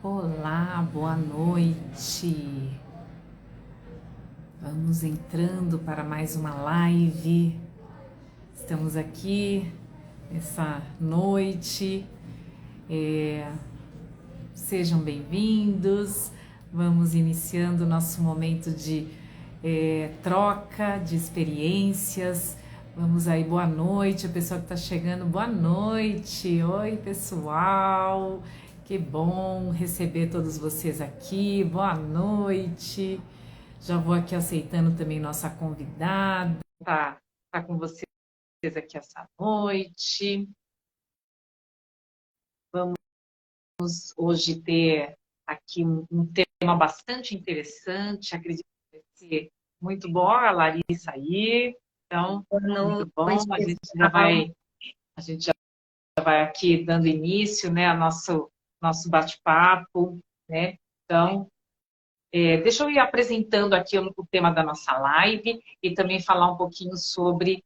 Olá, boa noite. Vamos entrando para mais uma live. Estamos aqui nessa noite. Sejam bem-vindos. Vamos iniciando o nosso momento de troca de experiências. Vamos aí, boa noite, a pessoa que está chegando, boa noite. Oi, pessoal. Que bom receber todos vocês aqui. Boa noite. Já vou aqui aceitando também nossa convidada. Tá com vocês aqui essa noite. Vamos hoje ter aqui um tema bastante interessante. Acredito que vai ser muito bom. A Larissa aí. Então, muito bom. A gente já vai aqui dando início, né, ao nosso bate-papo, né? Então, deixa eu ir apresentando aqui o tema da nossa live e também falar um pouquinho sobre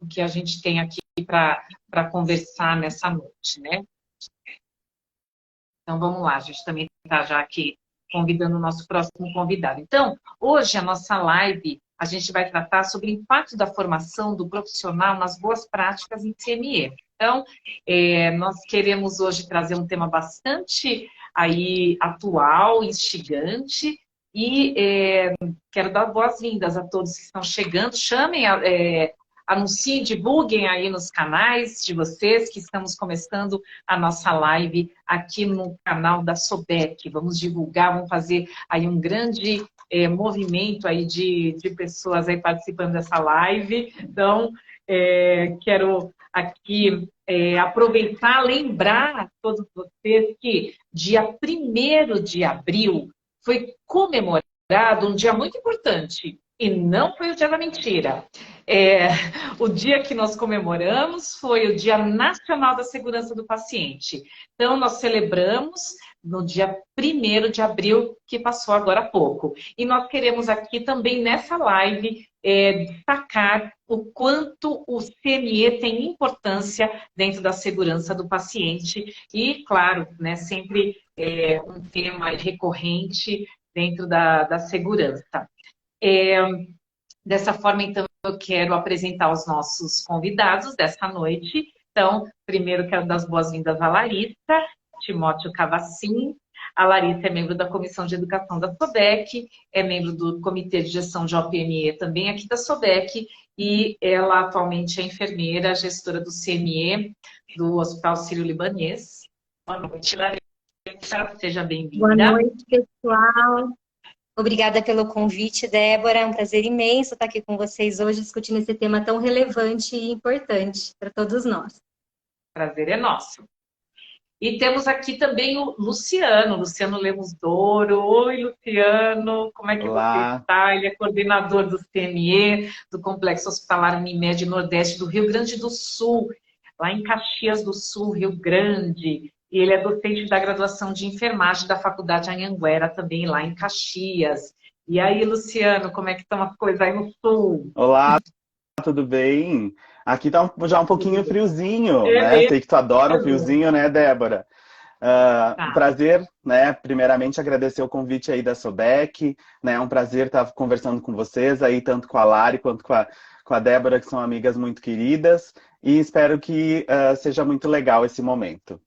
o que a gente tem aqui para conversar nessa noite, né? Então, vamos lá, a gente também está já aqui convidando o nosso próximo convidado. Então, hoje a nossa live, a gente vai tratar sobre o impacto da formação do profissional nas boas práticas em CME. Então, nós queremos hoje trazer um tema bastante aí atual, instigante, e quero dar boas-vindas a todos que estão chegando. Chamem, anunciem, divulguem aí nos canais de vocês, que estamos começando a nossa live aqui no canal da Sobec. Vamos divulgar, vamos fazer aí um grande movimento aí de pessoas aí participando dessa live. Então, quero aqui aproveitar, lembrar a todos vocês que dia 1º de abril foi comemorado um dia muito importante, e não foi o dia da mentira. O dia que nós comemoramos foi o Dia Nacional da Segurança do Paciente. Então, nós celebramos no dia 1º de abril, que passou agora há pouco. E nós queremos aqui também, nessa live, destacar o quanto o CME tem importância dentro da segurança do paciente e, claro, né, sempre um tema recorrente dentro da segurança. Dessa forma, então, eu quero apresentar os nossos convidados dessa noite. Então, primeiro quero dar as boas-vindas à Larissa Timóteo Cavacin. A Larissa é membro da Comissão de Educação da SOBEC, é membro do Comitê de Gestão de OPME também aqui da SOBEC, e ela atualmente é enfermeira, gestora do CME, do Hospital Sírio-Libanês. Boa noite, Larissa. Seja bem-vinda. Boa noite, pessoal. Obrigada pelo convite, Débora. É um prazer imenso estar aqui com vocês hoje discutindo esse tema tão relevante e importante para todos nós. Prazer é nosso. E temos aqui também o Luciano Lemos Douro. Oi, Luciano, como é que Olá. você está? Ele é coordenador do CME, do Complexo Hospitalar Unimed Nordeste do Rio Grande do Sul, lá em Caxias do Sul, Rio Grande. E ele é docente da graduação de enfermagem da Faculdade Anhanguera, também lá em Caxias. E aí, Luciano, como é que estão as coisas aí no Sul? Olá, tudo bem? Aqui tá já um pouquinho friozinho, né? mesmo. Sei que tu adora o friozinho, né, Débora? Um prazer, né? Primeiramente, agradecer o convite aí da Sobec, né? É um prazer estar conversando com vocês aí, tanto com a Lari quanto com a Débora, que são amigas muito queridas, e espero que seja muito legal esse momento.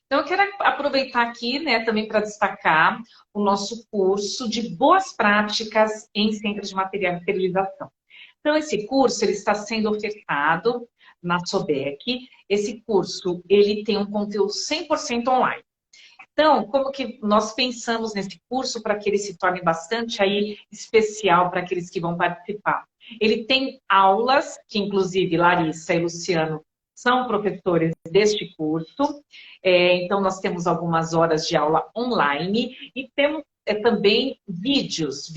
Então, eu quero aproveitar aqui, né, também para destacar o nosso curso de boas práticas em centros de material de esterilização. Então, esse curso ele está sendo ofertado na SOBEC. Esse curso ele tem um conteúdo 100% online. Então, como que nós pensamos nesse curso para que ele se torne bastante aí especial para aqueles que vão participar? Ele tem aulas, que inclusive Larissa e Luciano são professores deste curso. Então, nós temos algumas horas de aula online e temos também vídeos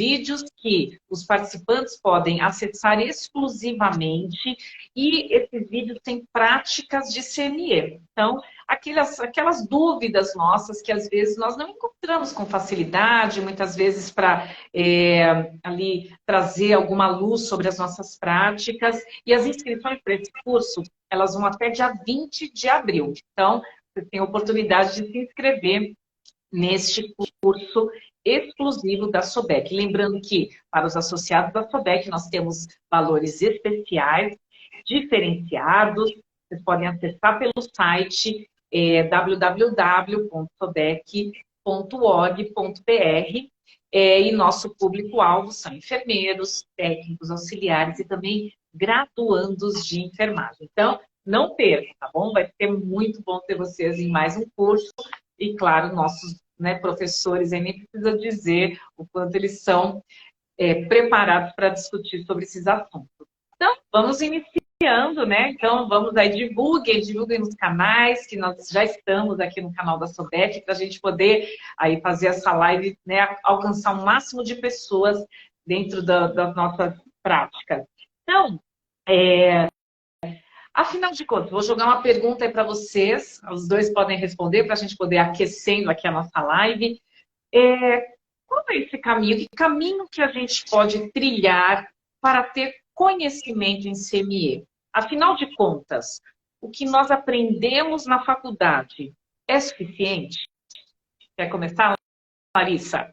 que os participantes podem acessar exclusivamente, e esses vídeos têm práticas de CME. Então, aquelas dúvidas nossas que às vezes nós não encontramos com facilidade, muitas vezes para ali trazer alguma luz sobre as nossas práticas. E as inscrições para esse curso, elas vão até dia 20 de abril. Então, você tem a oportunidade de se inscrever neste curso exclusivo da SOBEC. Lembrando que, para os associados da SOBEC, nós temos valores especiais, diferenciados. Vocês podem acessar pelo site www.sobec.org.br e nosso público-alvo são enfermeiros, técnicos, auxiliares e também graduandos de enfermagem. Então, não percam, tá bom? Vai ser muito bom ter vocês em mais um curso. E, claro, nossos professores, aí nem precisa dizer o quanto eles são preparados para discutir sobre esses assuntos. Então, vamos iniciando, né? Então, vamos aí, divulguem nos canais, que nós já estamos aqui no canal da SOBEC, para a gente poder aí fazer essa live, né, alcançar o máximo de pessoas dentro das nossas práticas. Então, afinal de contas, vou jogar uma pergunta aí para vocês, os dois podem responder para a gente poder aquecendo aqui a nossa live. Qual é esse caminho? Que caminho que a gente pode trilhar para ter conhecimento em CME? Afinal de contas, o que nós aprendemos na faculdade é suficiente? Quer começar, Larissa?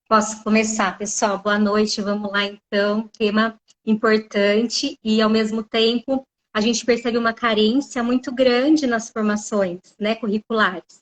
Posso começar, pessoal? Boa noite, vamos lá então. Tema importante e, ao mesmo tempo, a gente percebe uma carência muito grande nas formações, né, curriculares.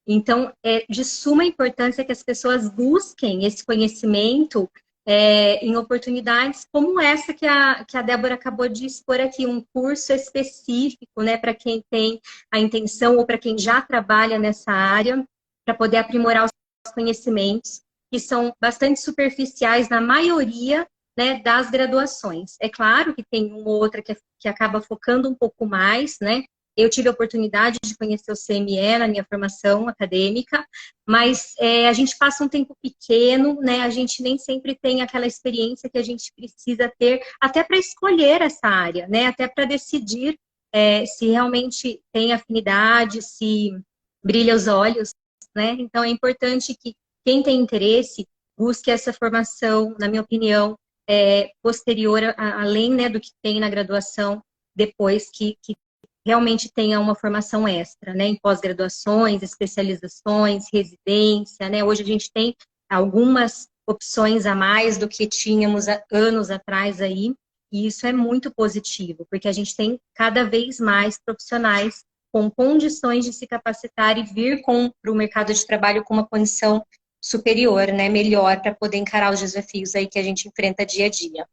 Então, é de suma importância que as pessoas busquem esse conhecimento em oportunidades como essa que a Débora acabou de expor aqui, um curso específico, né, para quem tem a intenção ou para quem já trabalha nessa área, para poder aprimorar os conhecimentos, que são bastante superficiais na maioria, né, das graduações. É claro que tem uma ou outra que acaba focando um pouco mais, né? Eu tive a oportunidade de conhecer o CME na minha formação acadêmica, mas a gente passa um tempo pequeno, né? A gente nem sempre tem aquela experiência que a gente precisa ter até para escolher essa área, né? Até para decidir se realmente tem afinidade, se brilha os olhos, né? Então é importante que quem tem interesse busque essa formação, na minha opinião, posterior, além, né, do que tem na graduação, depois que realmente tenha uma formação extra, né, em pós-graduações, especializações, residência, né, hoje a gente tem algumas opções a mais do que tínhamos há anos atrás aí, e isso é muito positivo, porque a gente tem cada vez mais profissionais com condições de se capacitar e vir para o mercado de trabalho com uma condição superior, né, melhor, para poder encarar os desafios aí que a gente enfrenta dia a dia.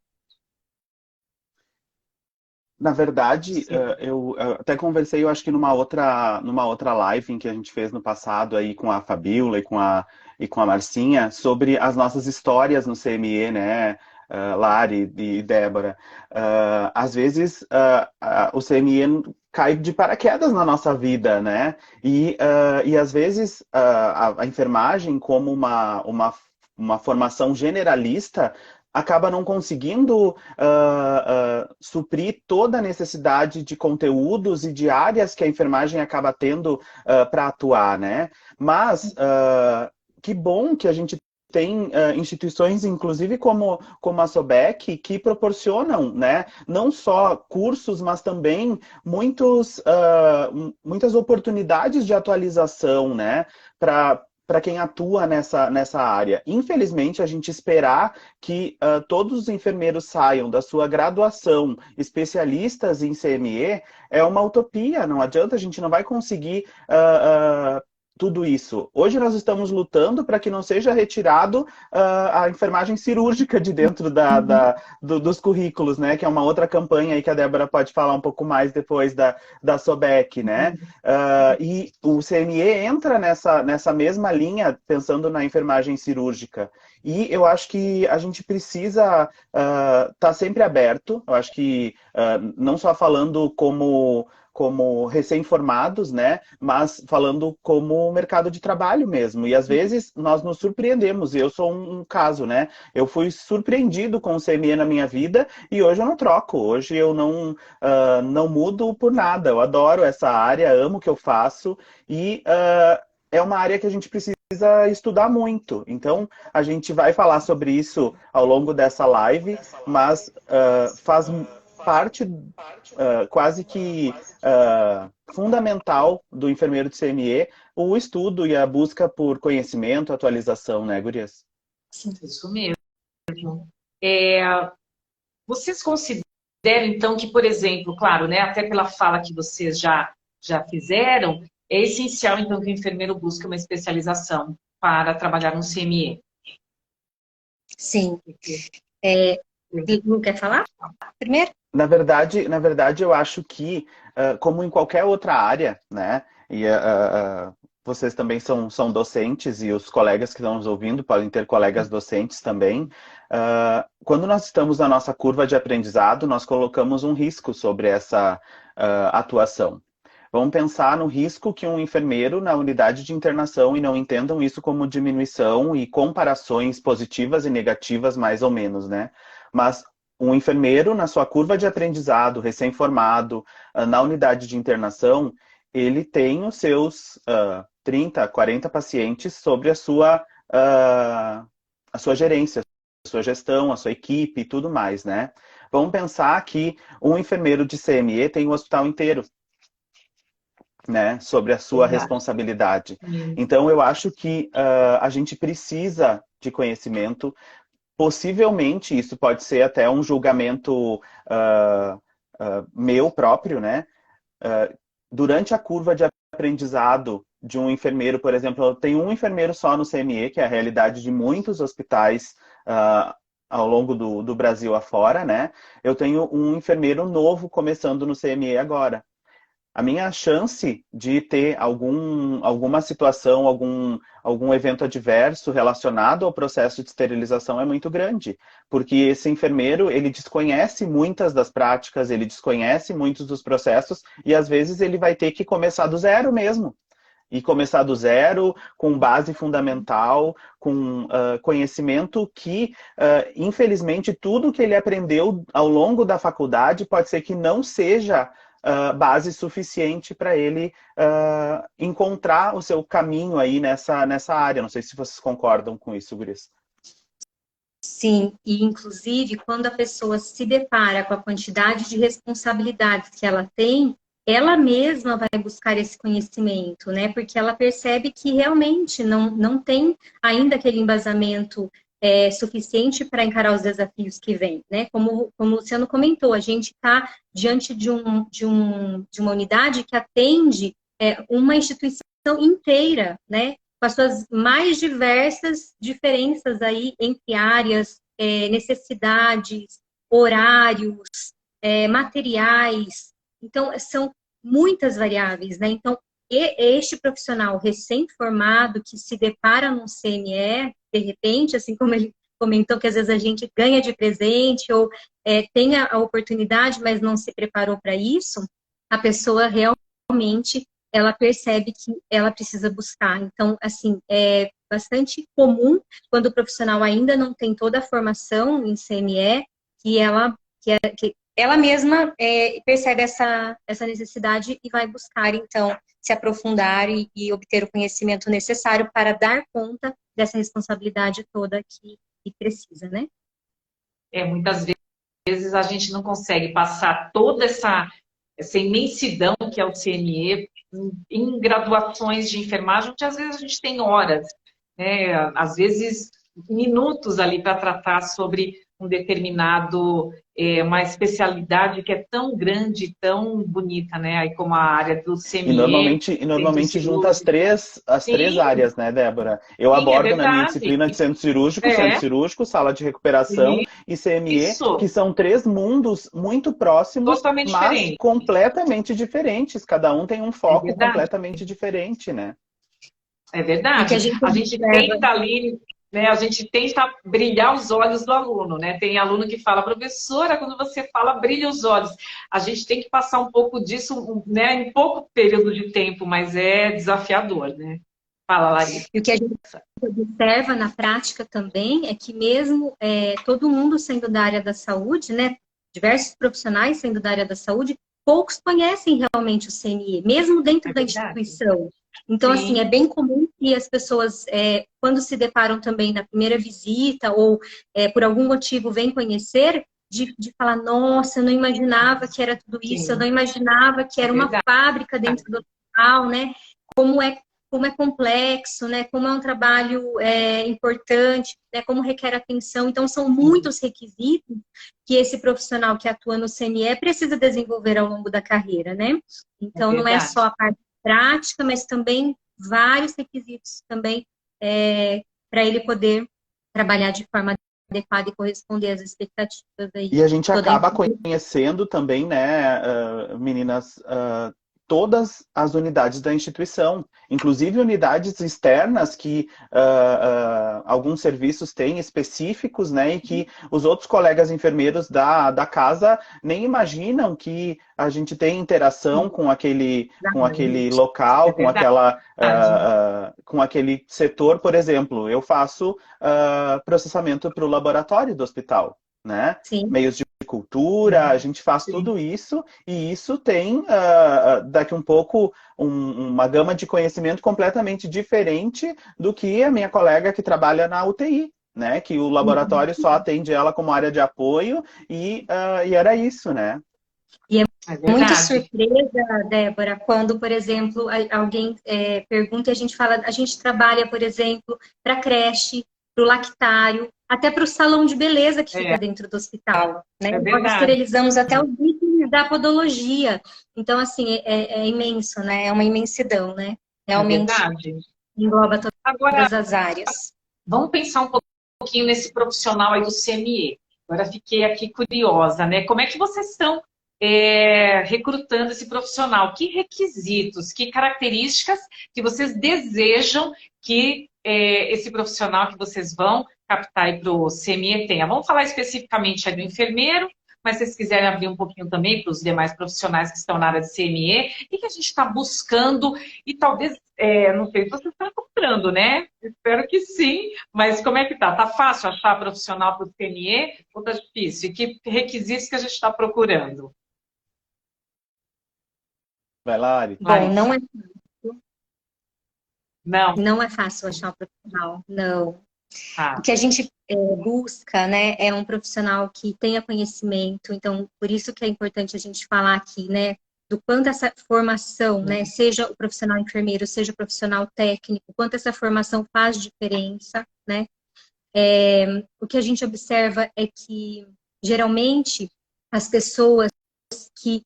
Na verdade, eu até conversei, eu acho que numa outra live em que a gente fez no passado aí com a Fabiola e com a Marcinha, sobre as nossas histórias no CME, né, Lari e Débora. Às vezes, o CME cai de paraquedas na nossa vida, né? E às vezes a enfermagem, como uma formação generalista, acaba não conseguindo suprir toda a necessidade de conteúdos e de áreas que a enfermagem acaba tendo para atuar, né? Mas que bom que a gente tem instituições, inclusive como a SOBEC, que proporcionam, né, não só cursos, mas também muitas oportunidades de atualização, né, para quem atua nessa área. Infelizmente, a gente esperar que todos os enfermeiros saiam da sua graduação especialistas em CME é uma utopia, não adianta, a gente não vai conseguir tudo isso. Hoje nós estamos lutando para que não seja retirado a enfermagem cirúrgica de dentro dos currículos, né? Que é uma outra campanha aí que a Débora pode falar um pouco mais depois da SOBEC, né? E o CME entra nessa mesma linha, pensando na enfermagem cirúrgica. E eu acho que a gente precisa estar sempre aberto. Eu acho que não só falando como recém-formados, né? Mas falando como mercado de trabalho mesmo. E às vezes nós nos surpreendemos. Eu sou um caso, né? Eu fui surpreendido com o CME na minha vida e hoje eu não troco. Hoje eu não mudo por nada. Eu adoro essa área, amo o que eu faço e é uma área que a gente precisa estudar muito. Então, a gente vai falar sobre isso ao longo dessa live, mas parte quase que fundamental do enfermeiro de CME, o estudo e a busca por conhecimento, atualização, né, gurias? Sim, isso mesmo. Vocês consideram, então, que, por exemplo, claro, né, até pela fala que vocês já fizeram, é essencial, então, que o enfermeiro busque uma especialização para trabalhar no CME? Sim. Não quer falar primeiro? Na verdade, eu acho que, como em qualquer outra área, né, e vocês também são docentes e os colegas que estão nos ouvindo podem ter colegas docentes também, quando nós estamos na nossa curva de aprendizado, nós colocamos um risco sobre essa atuação. Vamos pensar no risco que um enfermeiro na unidade de internação, e não entendam isso como diminuição e comparações positivas e negativas, mais ou menos, né? Mas um enfermeiro, na sua curva de aprendizado, recém-formado, na unidade de internação, ele tem os seus 30, 40 pacientes sobre a sua gerência, a sua gestão, a sua equipe e tudo mais, né? Vamos pensar que um enfermeiro de CME tem o hospital inteiro, né, sobre a sua responsabilidade. Então, eu acho que a gente precisa de conhecimento. Possivelmente, isso pode ser até um julgamento meu próprio, né? Durante a curva de aprendizado de um enfermeiro, por exemplo, eu tenho um enfermeiro só no CME, que é a realidade de muitos hospitais ao longo do Brasil afora, né? Eu tenho um enfermeiro novo começando no CME agora. A minha chance de ter alguma situação, algum evento adverso relacionado ao processo de esterilização é muito grande, porque esse enfermeiro, ele desconhece muitas das práticas, ele desconhece muitos dos processos, e às vezes ele vai ter que começar do zero mesmo. E começar do zero, com base fundamental, com conhecimento que, infelizmente, tudo que ele aprendeu ao longo da faculdade pode ser que não seja base suficiente para ele encontrar o seu caminho aí nessa área. Não sei se vocês concordam com isso, guris. Sim, e inclusive quando a pessoa se depara com a quantidade de responsabilidades que ela tem, ela mesma vai buscar esse conhecimento, né? Porque ela percebe que realmente não tem ainda aquele embasamento suficiente para encarar os desafios que vêm, né? Como o Luciano comentou, a gente está diante de uma unidade que atende uma instituição inteira, né? Com as suas mais diversas diferenças aí entre áreas, necessidades, horários, materiais. Então, são muitas variáveis, né? Então, este profissional recém-formado que se depara num CME, de repente, assim como ele comentou que às vezes a gente ganha de presente ou tem a oportunidade, mas não se preparou para isso, a pessoa realmente, ela percebe que ela precisa buscar. Então, assim, é bastante comum quando o profissional ainda não tem toda a formação em CME, que ela mesma percebe essa necessidade e vai buscar, então, se aprofundar e obter o conhecimento necessário para dar conta dessa responsabilidade toda que precisa, né? Muitas vezes a gente não consegue passar toda essa imensidão que é o CME em graduações de enfermagem, onde às vezes a gente tem horas, né? Às vezes minutos ali para tratar sobre um determinado, uma especialidade que é tão grande, tão bonita, né? Aí como a área do CME. E normalmente junta as três áreas, né, Débora? Eu abordo na minha disciplina de centro cirúrgico, sala de recuperação e CME, que são três mundos muito próximos, mas completamente diferentes. Cada um tem um foco completamente diferente, né? É verdade. A gente tenta ali, né, a gente tenta brilhar os olhos do aluno, né? Tem aluno que fala, professora, quando você fala, brilha os olhos. A gente tem que passar um pouco disso, né, em pouco período de tempo, mas é desafiador, né? Fala, Larissa. E o que a gente observa na prática também é que mesmo todo mundo sendo da área da saúde, né, diversos profissionais sendo da área da saúde, poucos conhecem realmente o CME, mesmo dentro da instituição. Então, assim, é bem comum que as pessoas, quando se deparam também na primeira visita ou por algum motivo vêm conhecer, de falar, nossa, eu não imaginava que era tudo isso, eu Sim, não imaginava que é era uma verdade. fábrica dentro do hospital, né? Como é, como é complexo, né? Como é um trabalho importante, né? Como requer atenção. Então, são muitos requisitos que esse profissional que atua no CME precisa desenvolver ao longo da carreira, né? É Então, não é só verdade. a parte prática, mas também vários requisitos também para ele poder trabalhar de forma adequada e corresponder às expectativas aí. E a gente Toda a acaba empresa. conhecendo também, né, meninas, todas as unidades da instituição, inclusive unidades externas que alguns serviços têm específicos, né, e que os outros colegas enfermeiros da casa nem imaginam que a gente tem interação com aquele Exatamente. É local, verdade. com aquele setor, por exemplo. Eu faço processamento para o laboratório do hospital, né? Sim, Meios de cultura, a Sim, gente faz sim. tudo isso, e isso tem, daqui um pouco, uma gama de conhecimento completamente diferente do que a minha colega que trabalha na UTI, né? Que o laboratório só atende ela como área de apoio, e era isso, né? e é É muito verdade. surpresa, Débora, quando, por exemplo, alguém pergunta e a gente fala, a gente trabalha, por exemplo, para creche, para o lactário, até para o salão de beleza que É, fica dentro do hospital, né? é Nós verdade. esterilizamos até os itens da podologia. Então, assim, é imenso, né? É uma imensidão, né? É Realmente verdade. engloba Agora, todas as áreas. vamos pensar um pouquinho nesse profissional aí do CME. Agora fiquei aqui curiosa, né? Como é que vocês estão recrutando esse profissional? Que requisitos, que características que vocês desejam que esse profissional que vocês vão captar aí para o CME tenha? Vamos falar especificamente aí do enfermeiro, mas se vocês quiserem abrir um pouquinho também para os demais profissionais que estão na área de CME, o que a gente está buscando e talvez, não sei se vocês estão encontrando, né? Espero que sim, mas como é que tá? Tá fácil achar profissional para o CME ou tá difícil? E que requisitos que a gente está procurando? Vai lá, Ari. Bom, Larissa? Não? não é fácil achar um profissional, não. O Tá. que a gente busca, né, é um profissional que tenha conhecimento. Então, por isso que é importante a gente falar aqui, né, do quanto essa formação, né, seja o profissional enfermeiro, seja o profissional técnico, quanto essa formação faz diferença, né? O que a gente observa é que, geralmente, as pessoas que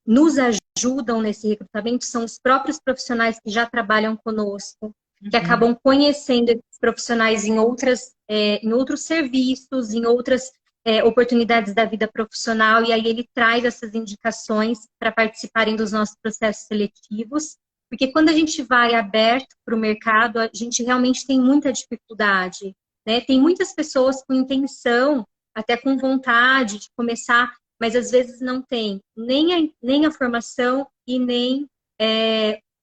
nos ajudam nesse recrutamento são os próprios profissionais que já trabalham conosco, que Uhum. acabam conhecendo esses profissionais em outros serviços, em outras oportunidades da vida profissional, e aí ele traz essas indicações para participarem dos nossos processos seletivos, porque quando a gente vai aberto para o mercado, a gente realmente tem muita dificuldade, né? Tem muitas pessoas com intenção, até com vontade de começar, mas às vezes não tem nem a formação e nem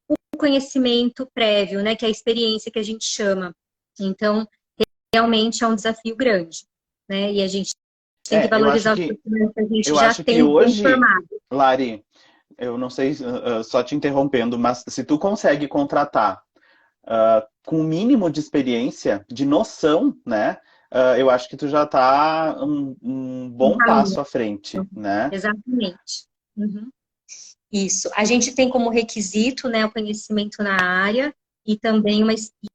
o conhecimento prévio, né, que é a experiência que a gente chama. Então, realmente é um desafio grande, né, e a gente tem que Eu acho valorizar os que, profissionais que a gente eu já acho que tem bem hoje, formado. Lari, eu não sei, só te interrompendo, mas se tu consegue contratar com o mínimo de experiência, de noção, né? Eu acho que tu já está um Um bom caminho, passo à frente, né? exatamente. Uhum. Isso. A gente tem como requisito, né, o conhecimento na área e também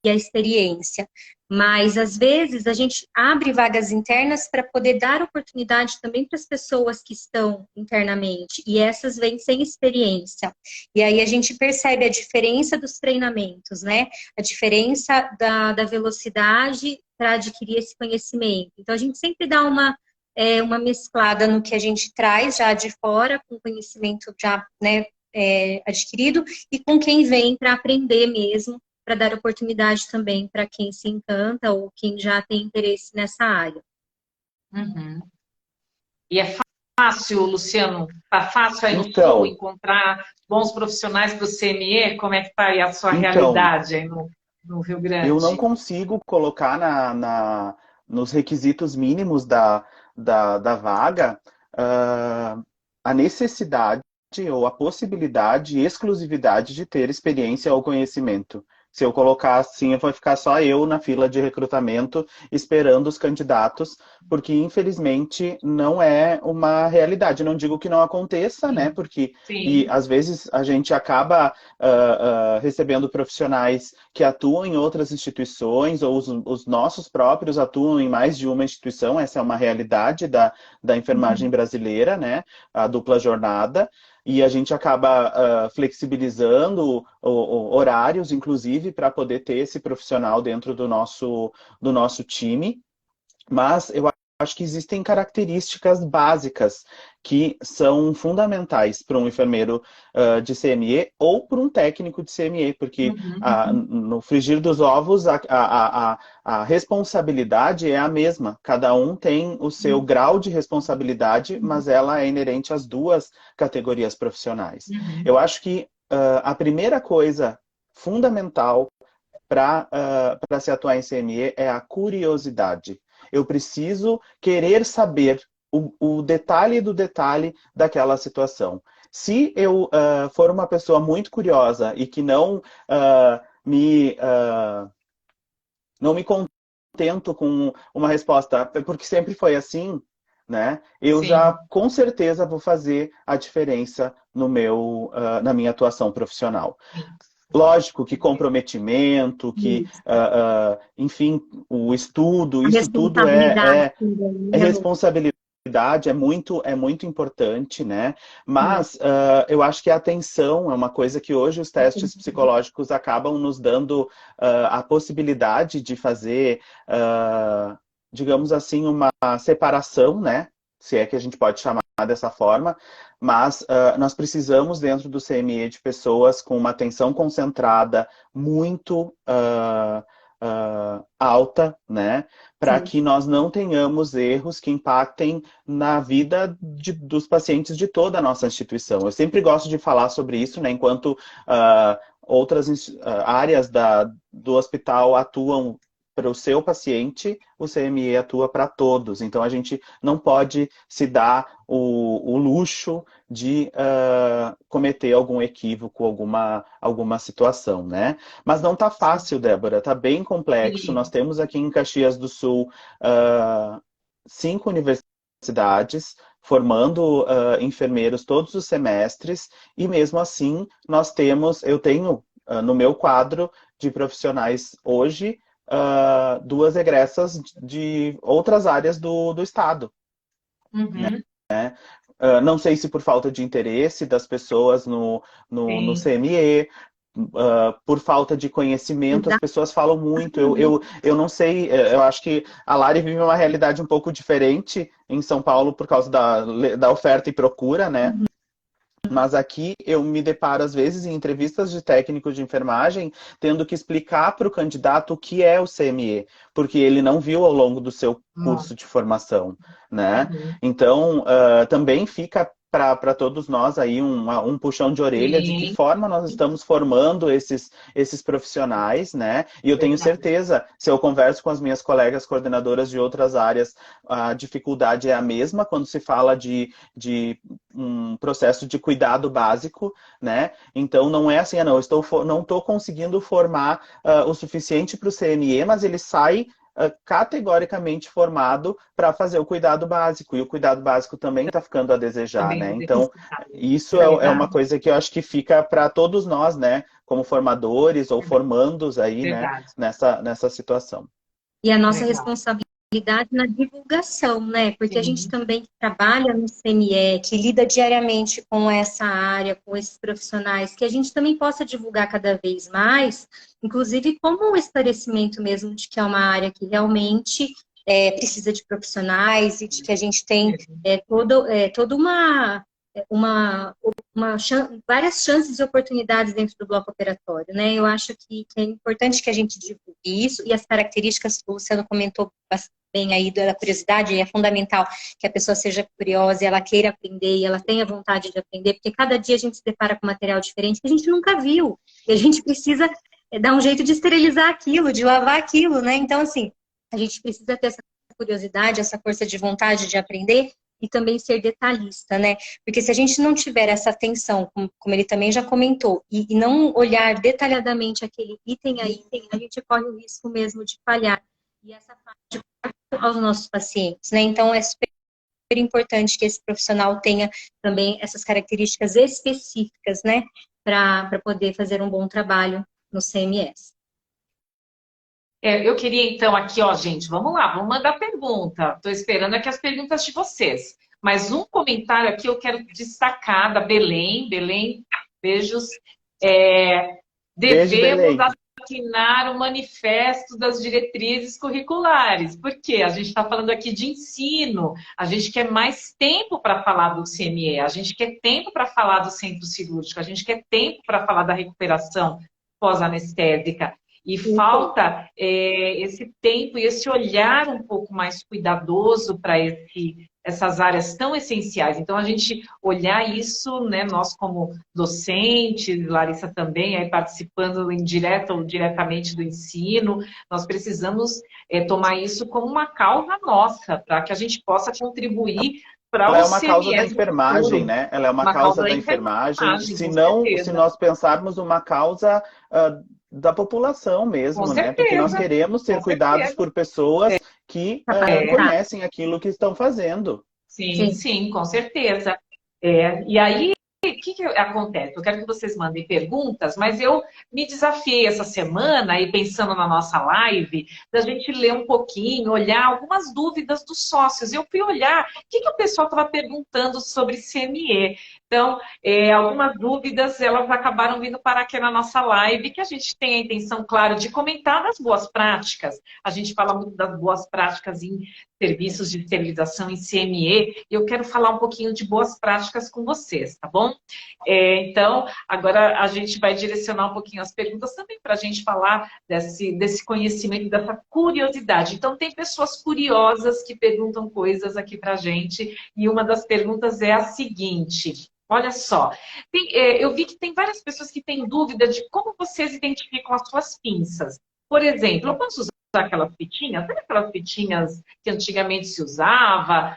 e a experiência. Mas, às vezes, a gente abre vagas internas para poder dar oportunidade também para as pessoas que estão internamente. E essas vêm sem experiência. E aí a gente percebe a diferença dos treinamentos, né? A diferença da velocidade para adquirir esse conhecimento. Então, a gente sempre dá uma mesclada no que a gente traz já de fora, com conhecimento já, né, adquirido, e com quem vem para aprender mesmo, para dar oportunidade também para quem se encanta ou quem já tem interesse nessa área. Uhum. E é fácil, Luciano? Tá fácil aí no Sul Então, encontrar bons profissionais para o CME? Como é que está aí a sua então, realidade aí no Rio eu não Grande? consigo colocar nos requisitos mínimos da vaga a necessidade ou a possibilidade e exclusividade de ter experiência ou conhecimento. Se eu colocar assim, vai ficar só eu na fila de recrutamento esperando os candidatos, porque infelizmente não é uma realidade. Não digo que não aconteça, né? Porque e às vezes a gente acaba recebendo profissionais que atuam em outras instituições, ou os nossos próprios atuam em mais de uma instituição. Essa é uma realidade da enfermagem brasileira, né? A dupla jornada. E a gente acaba flexibilizando horários, inclusive, para poder ter esse profissional dentro do nosso time. Mas eu acho que existem características básicas que são fundamentais para um enfermeiro de CME ou para um técnico de CME, porque no frigir dos ovos a responsabilidade é a mesma. Cada um tem o seu grau de responsabilidade, mas ela é inerente às duas categorias profissionais. Eu acho que a primeira coisa fundamental para se atuar em CME é a curiosidade. Eu preciso querer saber o detalhe do detalhe daquela situação. Se eu for uma pessoa muito curiosa e que não me contento com uma resposta, porque sempre foi assim, né? Eu já com certeza vou fazer a diferença na minha atuação profissional. Lógico que comprometimento, que, enfim, o estudo, isso tudo é responsabilidade, é muito importante, né? Mas eu acho que a atenção é uma coisa que hoje os testes psicológicos acabam nos dando a possibilidade de fazer, digamos assim, uma separação, né? Se é que a gente pode chamar dessa forma, mas nós precisamos, dentro do CME, de pessoas com uma atenção concentrada muito alta, né? Para que nós não tenhamos erros que impactem na vida dos pacientes de toda a nossa instituição. Eu sempre gosto de falar sobre isso, né? Enquanto outras áreas do hospital atuam para o seu paciente, o CME atua para todos. Então, a gente não pode se dar o luxo de cometer algum equívoco, alguma situação, né? Mas não está fácil, Débora, está bem complexo. Sim. Nós temos aqui em Caxias do Sul 5 universidades formando enfermeiros todos os semestres, e mesmo assim eu tenho no meu quadro de profissionais hoje 2 egressas de outras áreas do estado. Né? Não sei se por falta de interesse das pessoas no CME, por falta de conhecimento, as pessoas falam muito. Eu não sei, eu acho que a Lari vive uma realidade um pouco diferente em São Paulo por causa da oferta e procura, né? Mas aqui eu me deparo, às vezes, em entrevistas de técnicos de enfermagem, tendo que explicar para o candidato o que é o CME, porque ele não viu ao longo do seu curso de formação, né? Então, também fica para todos nós aí um puxão de orelha de que forma nós estamos formando esses profissionais, né? E eu tenho certeza, se eu converso com as minhas colegas coordenadoras de outras áreas, a dificuldade é a mesma quando se fala de um processo de cuidado básico, né? Então não é assim, não estou conseguindo formar o suficiente para o CME, mas ele sai categoricamente formado para fazer o cuidado básico, e o cuidado básico também está ficando a desejar, né? Então, isso é uma coisa que eu acho que fica para todos nós, né? Como formadores ou formandos aí, né? Nessa situação. E a nossa responsabilidade na divulgação, né? Porque a gente também trabalha no CME, que lida diariamente com essa área, com esses profissionais, que a gente também possa divulgar cada vez mais, inclusive como um esclarecimento mesmo de que é uma área que realmente precisa de profissionais e de que a gente tem toda várias chances e oportunidades dentro do bloco operatório, né? Eu acho que é importante que a gente divulgue isso, e as características que o Luciano comentou bem aí da curiosidade, é fundamental que a pessoa seja curiosa, ela queira aprender e ela tenha vontade de aprender, porque cada dia a gente se depara com material diferente que a gente nunca viu, e a gente precisa dar um jeito de esterilizar aquilo, de lavar aquilo, né? Então, assim, a gente precisa ter essa curiosidade, essa força de vontade de aprender, e também ser detalhista, né? Porque se a gente não tiver essa atenção, como ele também já comentou, e não olhar detalhadamente aquele item a item, a gente corre o risco mesmo de falhar. E essa parte aos nossos pacientes, né? Então, é super importante que esse profissional tenha também essas características específicas, né? Para poder fazer um bom trabalho no CMS. Eu queria, então, aqui, ó, gente, vamos lá, vamos mandar pergunta. Estou esperando aqui as perguntas de vocês. Mas um comentário aqui eu quero destacar da Belém. Belém, beijos. Beijo, Devemos Belém. assinar o manifesto das diretrizes curriculares. Por quê? A gente está falando aqui de ensino. A gente quer mais tempo para falar do CME. A gente quer tempo para falar do centro cirúrgico. A gente quer tempo para falar da recuperação pós-anestésica. E falta esse tempo e esse olhar um pouco mais cuidadoso para essas áreas tão essenciais. Então, a gente olhar isso, né, nós como docentes, Larissa também, aí participando indireta ou diretamente do ensino, nós precisamos tomar isso como uma causa nossa, para que a gente possa contribuir para o Ela é uma causa da CMS enfermagem, né? Ela é uma causa da enfermagem. Se não, se nós pensarmos uma causa da população mesmo, né? Porque nós queremos ser cuidados por pessoas que conhecem aquilo que estão fazendo. Sim, com certeza. E aí, o que acontece? Eu quero que vocês mandem perguntas, mas eu me desafiei essa semana, e pensando na nossa live, da gente ler um pouquinho, olhar algumas dúvidas dos sócios. Eu fui olhar o que o pessoal estava perguntando sobre CME. Então, algumas dúvidas, elas acabaram vindo parar aqui na nossa live, que a gente tem a intenção, claro, de comentar das boas práticas. A gente fala muito das boas práticas em serviços de esterilização em CME, e eu quero falar um pouquinho de boas práticas com vocês, tá bom? Então, agora a gente vai direcionar um pouquinho as perguntas também para a gente falar desse conhecimento, dessa curiosidade. Então, tem pessoas curiosas que perguntam coisas aqui para a gente, e uma das perguntas é a seguinte: olha só, eu vi que tem várias pessoas que têm dúvida de como vocês identificam as suas pinças. Por exemplo, eu posso usar aquelas fitinhas? Sabe aquelas fitinhas que antigamente se usava?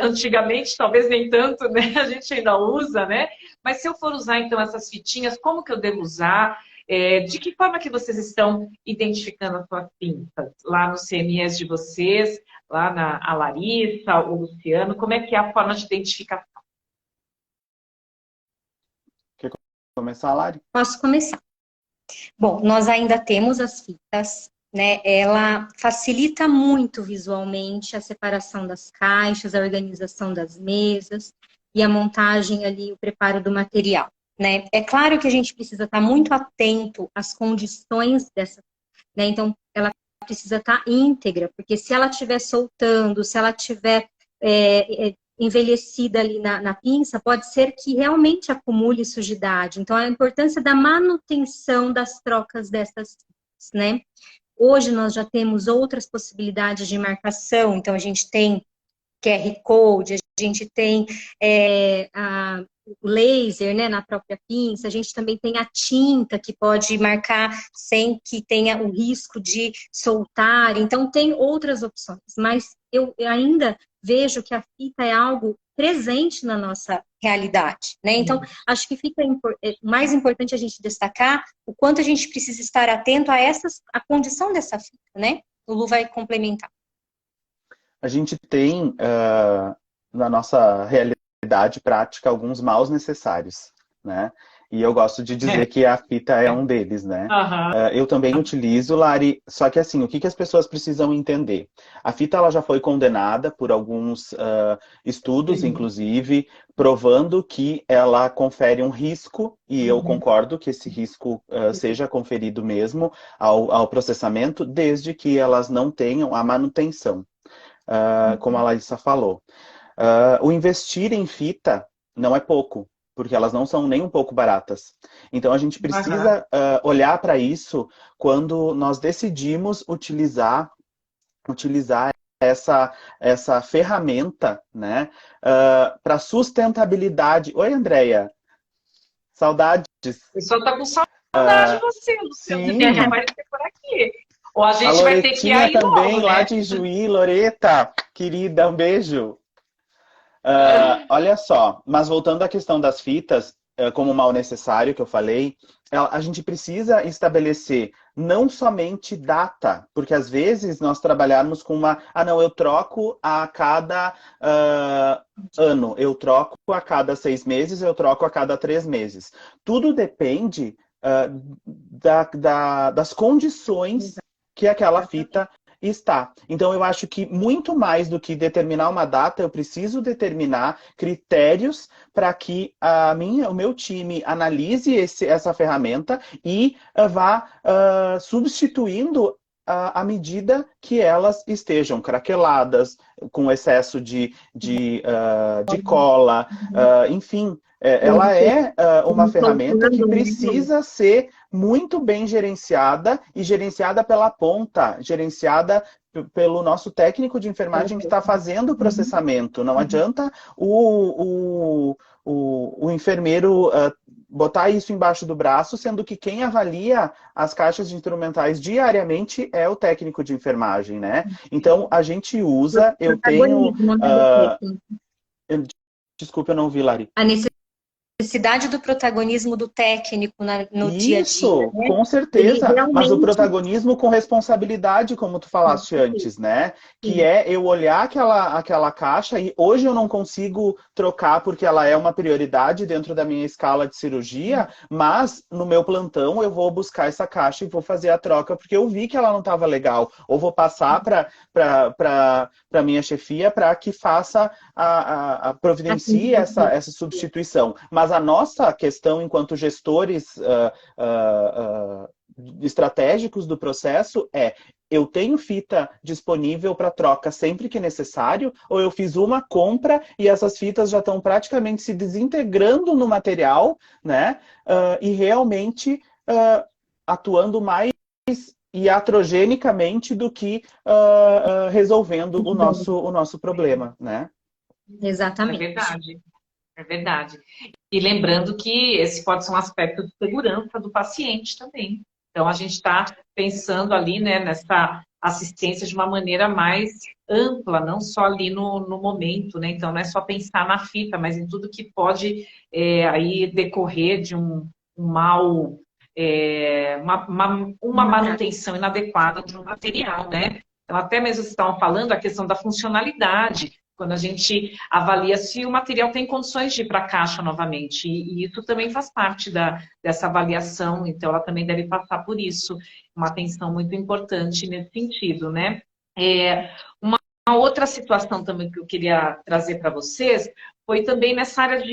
Antigamente, talvez nem tanto, né? A gente ainda usa, né? Mas se eu for usar, então, essas fitinhas, como que eu devo usar? De que forma que vocês estão identificando as suas pinças? Lá no CMS de vocês, lá a Larissa, o Luciano, como é que é a forma de identificação? Quer começar, Lari? Posso começar. Bom, nós ainda temos as fitas, né? Ela facilita muito visualmente a separação das caixas, a organização das mesas e a montagem ali, o preparo do material, né? É claro que a gente precisa estar muito atento às condições dessa, né? Então, ela precisa estar íntegra, porque se ela estiver soltando, se ela estiver envelhecida ali na pinça, pode ser que realmente acumule sujidade. Então, a importância da manutenção das trocas dessas fitas, né? Hoje nós já temos outras possibilidades de marcação, então a gente tem QR Code, a gente tem o laser, né, na própria pinça, a gente também tem a tinta que pode marcar sem que tenha o risco de soltar, então tem outras opções, mas eu ainda vejo que a fita é algo presente na nossa realidade, né? Então, acho que fica mais importante a gente destacar o quanto a gente precisa estar atento a condição dessa fita, né? O Lu vai complementar. A gente tem, na nossa realidade prática, alguns maus necessários, né? E eu gosto de dizer que a fita é um deles, né? Eu também utilizo, Lari, só que assim, o que as pessoas precisam entender? A fita ela já foi condenada por alguns estudos, inclusive, provando que ela confere um risco, e eu concordo que esse risco seja conferido mesmo ao processamento, desde que elas não tenham a manutenção, como a Larissa falou. O investir em fita não é pouco, porque elas não são nem um pouco baratas. Então, a gente precisa olhar para isso quando nós decidimos utilizar essa ferramenta, né, para sustentabilidade. Oi, Andréia. Saudades. O pessoal está com saudade de você, Luciano. Você tem que aparecer por aqui. Ou a gente vai ter que ir aí também, logo, lá né? de Juí, Loreta, querida, um beijo. Olha só, mas voltando à questão das fitas, como mal necessário que eu falei, a gente precisa estabelecer não somente data, porque às vezes nós trabalharmos com não, eu troco a cada ano, eu troco a cada 6 meses, eu troco a cada 3 meses. Tudo depende das condições que aquela fita está. Então, eu acho que muito mais do que determinar uma data, eu preciso determinar critérios para que o meu time analise essa ferramenta e vá substituindo à medida que elas estejam craqueladas, com excesso de cola, enfim. Ela é uma ferramenta que precisa ser muito bem gerenciada e gerenciada pela ponta, gerenciada pelo nosso técnico de enfermagem que está fazendo o processamento. Não adianta o enfermeiro botar isso embaixo do braço, sendo que quem avalia as caixas de instrumentais diariamente é o técnico de enfermagem, né? Então, a gente usa, eu tenho... Desculpa, eu não vi, Lari. A necessidade do protagonismo do técnico no dia a dia. Isso, né? Com certeza. Realmente... Mas o protagonismo com responsabilidade, como tu falaste antes, né? Que é eu olhar aquela caixa e hoje eu não consigo trocar porque ela é uma prioridade dentro da minha escala de cirurgia, mas no meu plantão eu vou buscar essa caixa e vou fazer a troca porque eu vi que ela não estava legal. Ou vou passar para minha chefia para que faça providencie essa substituição. Mas a nossa questão enquanto gestores estratégicos do processo é: eu tenho fita disponível para troca sempre que necessário, ou eu fiz uma compra e essas fitas já estão praticamente se desintegrando no material, né? E realmente atuando mais iatrogenicamente do que resolvendo o nosso problema, né? Exatamente. É verdade. É verdade. E lembrando que esse pode ser um aspecto de segurança do paciente também. Então, a gente está pensando ali, né, nessa assistência de uma maneira mais ampla, não só ali no momento, né? Então, não é só pensar na fita, mas em tudo que pode aí decorrer de uma manutenção inadequada de um material, né? Então, até mesmo vocês estavam falando a questão da funcionalidade, quando a gente avalia se o material tem condições de ir para a caixa novamente. E isso também faz parte dessa avaliação, então ela também deve passar por isso. Uma atenção muito importante nesse sentido, né? Uma outra situação também que eu queria trazer para vocês foi também nessa área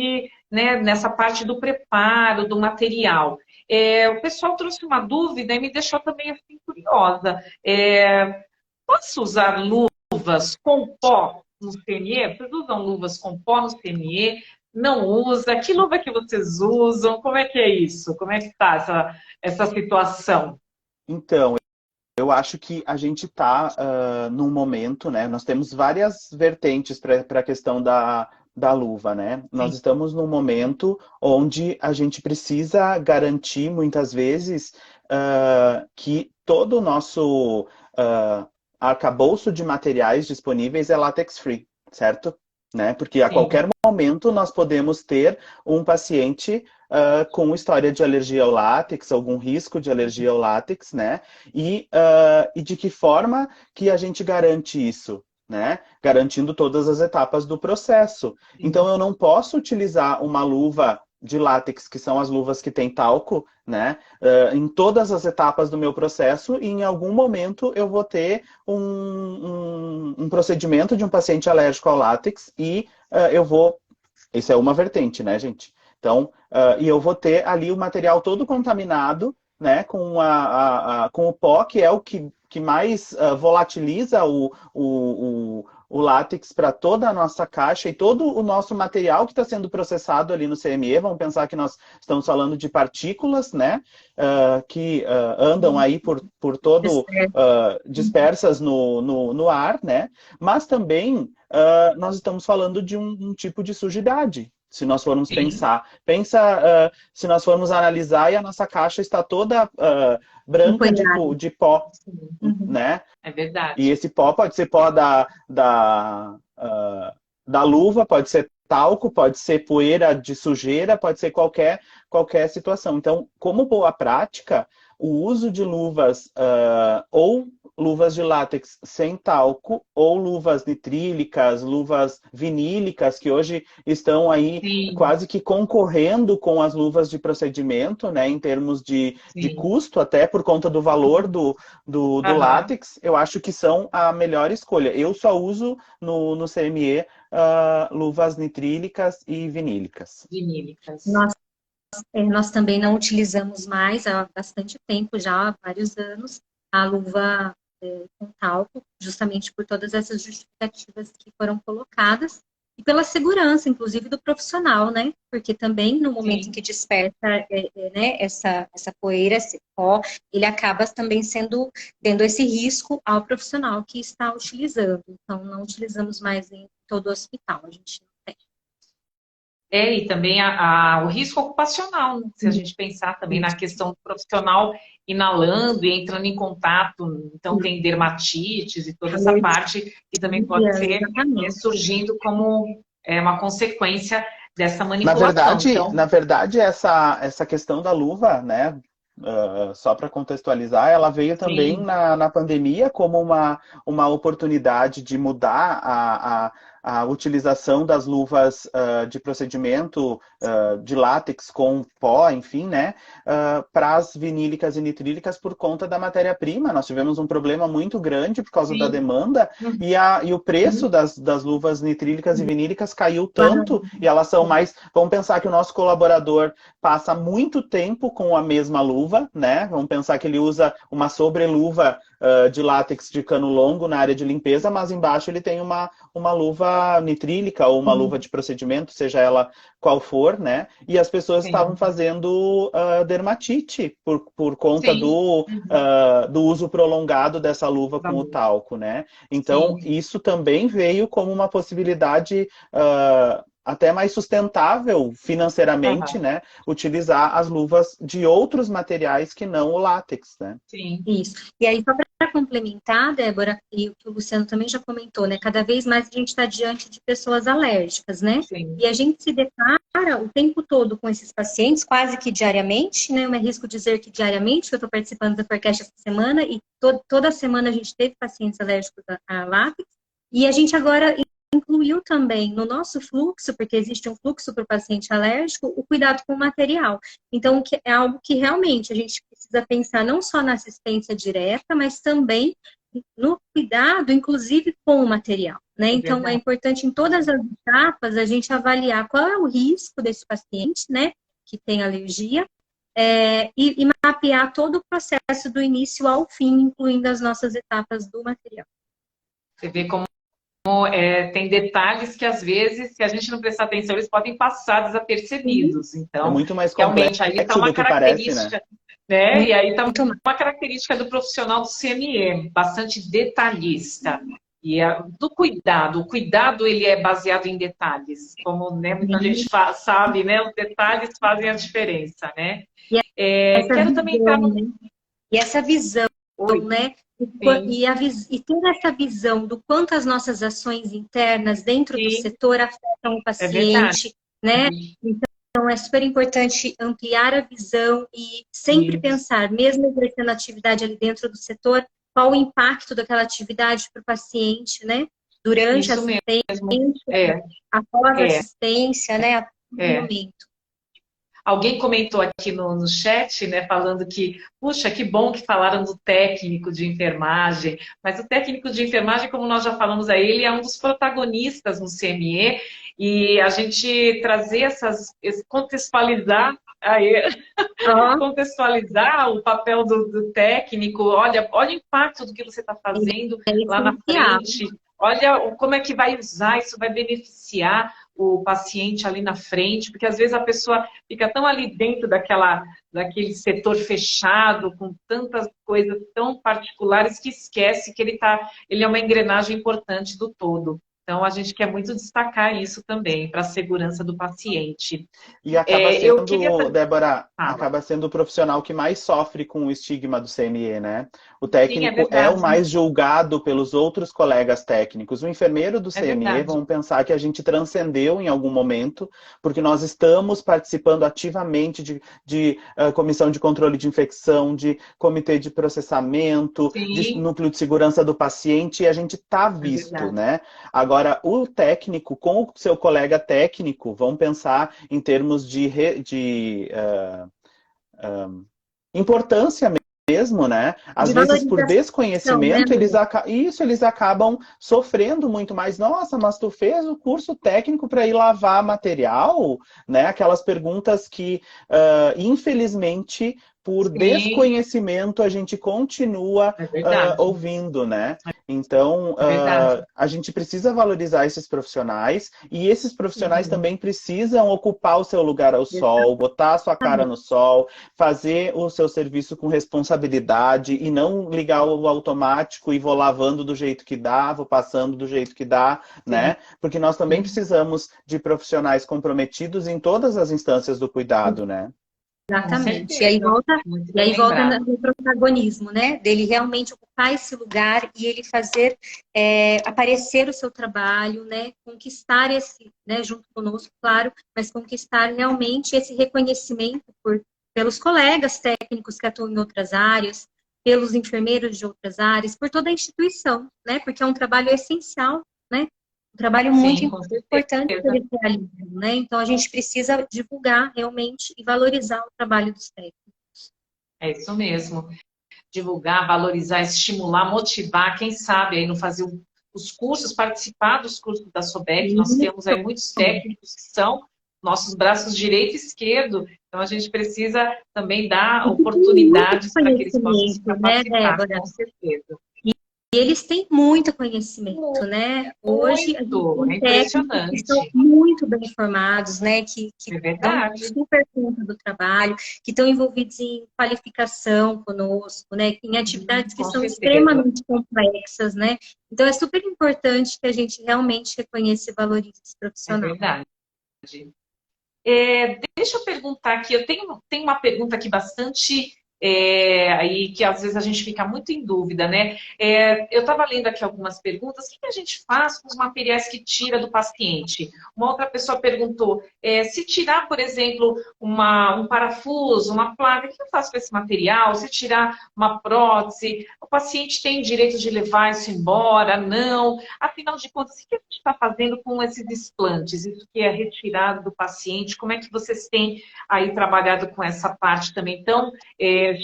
nessa parte do preparo do material. O pessoal trouxe uma dúvida e me deixou também assim curiosa. Posso usar luvas com pó no CME? Vocês usam luvas com pó no CME? Não usa? Que luva que vocês usam? Como é que é isso? Como é que está essa situação? Então, eu acho que a gente está num momento, né? Nós temos várias vertentes para a questão da luva, né? Nós estamos num momento onde a gente precisa garantir, muitas vezes, que todo o nosso arcabouço de materiais disponíveis é látex free, certo? Né? Porque a qualquer momento nós podemos ter um paciente com história de alergia ao látex, algum risco de alergia ao látex, né? E de que forma que a gente garante isso? Né? Garantindo todas as etapas do processo. Então, eu não posso utilizar uma luva de látex, que são as luvas que tem talco, né? Em todas as etapas do meu processo, e em algum momento eu vou ter um procedimento de um paciente alérgico ao látex e isso é uma vertente, né, gente? Então, e eu vou ter ali o material todo contaminado, né, com o pó, que é o que mais volatiliza o látex para toda a nossa caixa e todo o nosso material que está sendo processado ali no CME. Vamos pensar que nós estamos falando de partículas, né, que andam aí por todo, dispersas no ar, né, mas também nós estamos falando de um tipo de sujidade. Se nós formos pensar, se nós formos analisar e a nossa caixa está toda branca de pó, né? É verdade. E esse pó pode ser pó da luva, pode ser talco, pode ser poeira de sujeira, pode ser qualquer situação. Então, como boa prática, o uso de luvas ou luvas de látex sem talco, ou luvas nitrílicas, luvas vinílicas, que hoje estão aí Sim. quase que concorrendo com as luvas de procedimento, né, em termos de custo, até por conta do valor do látex, eu acho que são a melhor escolha. Eu só uso no CME luvas nitrílicas e vinílicas. Nós também não utilizamos mais há bastante tempo, já há vários anos, a luva com talco, justamente por todas essas justificativas que foram colocadas, e pela segurança, inclusive, do profissional, né? Porque também, no momento em que desperta né, essa poeira, esse pó, ele acaba também tendo esse risco ao profissional que está utilizando. Então, não utilizamos mais em todo o hospital, a gente não tem. E também o risco ocupacional, né? Se a gente pensar também na questão do profissional inalando e entrando em contato, então tem dermatites e toda essa parte que também pode ser surgindo como uma consequência dessa manipulação. Na verdade essa questão da luva, né, só para contextualizar, ela veio também na pandemia como uma oportunidade de mudar a utilização das luvas de procedimento de látex com pó, enfim, né, para as vinílicas e nitrílicas por conta da matéria-prima. Nós tivemos um problema muito grande por causa da demanda e o preço das luvas nitrílicas e vinílicas caiu tanto e elas são mais... Vamos pensar que o nosso colaborador passa muito tempo com a mesma luva, né? Vamos pensar que ele usa uma sobreluva de látex de cano longo na área de limpeza, mas embaixo ele tem uma luva nitrílica ou uma luva de procedimento, seja ela qual for, né? E as pessoas estavam fazendo dermatite por conta do uso prolongado dessa luva com o talco, né? Então, isso também veio como uma possibilidade até mais sustentável financeiramente, né? Utilizar as luvas de outros materiais que não o látex, né? Sim. Isso. E aí, só para complementar, Débora, e o que o Luciano também já comentou, né? Cada vez mais a gente está diante de pessoas alérgicas, né? Sim. E a gente se depara o tempo todo com esses pacientes, quase que diariamente, né? Eu me arrisco dizer que diariamente, que eu estou participando da Forecast essa semana, e toda semana a gente teve pacientes alérgicos a látex, e a gente agora incluiu também no nosso fluxo, porque existe um fluxo para o paciente alérgico, o cuidado com o material. Então, é algo que realmente a gente precisa pensar não só na assistência direta, mas também no cuidado, inclusive com o material, né? Então, é importante em todas as etapas a gente avaliar qual é o risco desse paciente, né, que tem alergia, e mapear todo o processo do início ao fim, incluindo as nossas etapas do material. Você vê como tem detalhes que, às vezes, se a gente não prestar atenção, eles podem passar desapercebidos. Então, é muito mais realmente, aí está uma característica, parece, né? E aí está uma característica do profissional do CME, bastante detalhista. E do cuidado. O cuidado, ele é baseado em detalhes. Como, né, muita gente sabe, né? Os detalhes fazem a diferença, né? Quero também entrar no... E essa visão, né? E ter essa visão do quanto as nossas ações internas dentro do setor afetam o paciente, né? Então, é super importante ampliar a visão e sempre pensar, mesmo exercendo atividade ali dentro do setor, qual o impacto daquela atividade para o paciente, né? Durante a assistência, após a assistência, né? A todo momento. Alguém comentou aqui no chat, né, falando que, puxa, que bom que falaram do técnico de enfermagem, mas o técnico de enfermagem, como nós já falamos aí, ele é um dos protagonistas no CME, e a gente trazer contextualizar contextualizar o papel do técnico, olha o impacto do que você está fazendo lá na frente, olha como é que vai usar, isso vai beneficiar o paciente ali na frente, porque às vezes a pessoa fica tão ali dentro daquele setor fechado, com tantas coisas tão particulares, que esquece que ele é uma engrenagem importante do todo. Então, a gente quer muito destacar isso também para a segurança do paciente. E acaba Eu sendo, queria... Débora, Fala. acaba sendo o profissional que mais sofre com o estigma do CME, né? O Sim, é técnico é o verdade. mais julgado pelos outros colegas técnicos. O enfermeiro do É CME, verdade. vamos pensar que a gente transcendeu em algum momento, porque nós estamos participando ativamente de comissão de controle de infecção, de comitê de processamento, de Sim, núcleo de segurança do paciente, e a gente está é visto, verdade. né? Agora, o técnico, com o seu colega técnico, vamos pensar em termos importância mesmo, né? Às De vezes, por valorização, né, desconhecimento, amor? eles acabam sofrendo muito mais. Nossa, mas tu fez o curso técnico para ir lavar material? Né? Aquelas perguntas que, infelizmente, por Sim, desconhecimento, a gente continua é verdade. ouvindo, né? Então, É verdade. a gente precisa valorizar esses profissionais e esses profissionais Uhum. também precisam ocupar o seu lugar ao sol, botar a sua cara no sol, fazer o seu serviço com responsabilidade e não ligar o automático e vou lavando do jeito que dá, vou passando do jeito que dá, Sim. né? Porque nós também precisamos de profissionais comprometidos em todas as instâncias do cuidado, né? Com Exatamente. certeza. Muito bem Volta lembrado. no protagonismo, né? Dele realmente ocupar esse lugar e ele fazer aparecer o seu trabalho, né? Conquistar esse, né? Junto conosco, claro, mas conquistar realmente esse reconhecimento pelos colegas técnicos que atuam em outras áreas, pelos enfermeiros de outras áreas, por toda a instituição, né? Porque é um trabalho essencial, né? Um trabalho muito Sim, com importante que certeza. eles realizam, né? Então, a gente precisa divulgar realmente e valorizar o trabalho dos técnicos. É isso mesmo. Divulgar, valorizar, estimular, motivar, quem sabe aí não fazer os cursos, participar dos cursos da SOBEC. Nós Isso. temos aí muitos técnicos que são nossos braços direito e esquerdo, então a gente precisa também dar E que tem muito oportunidades para que eles possam se conhecimento, né, capacitar, Débora? com certeza. E eles têm muito conhecimento, né? Hoje a gente Muito, tem é técnicos que estão impressionante, muito bem formados, né? Que é dão verdade, super conta do trabalho, que estão envolvidos em qualificação conosco, né? Em atividades que com são certeza, extremamente complexas, né? Então é super importante que a gente realmente reconheça e valorize esse é profissional. verdade. Deixa eu perguntar aqui, eu tenho uma pergunta aqui bastante aí que às vezes a gente fica muito em dúvida, né? Eu estava lendo aqui algumas perguntas, o que a gente faz com os materiais que tira do paciente? Uma outra pessoa perguntou, se tirar, por exemplo, um parafuso, uma placa, o que eu faço com esse material? Se tirar uma prótese, o paciente tem direito de levar isso embora? Não. Afinal de contas, o que a gente está fazendo com esses desplantes? Isso que é retirado do paciente, como é que vocês têm aí trabalhado com essa parte também tão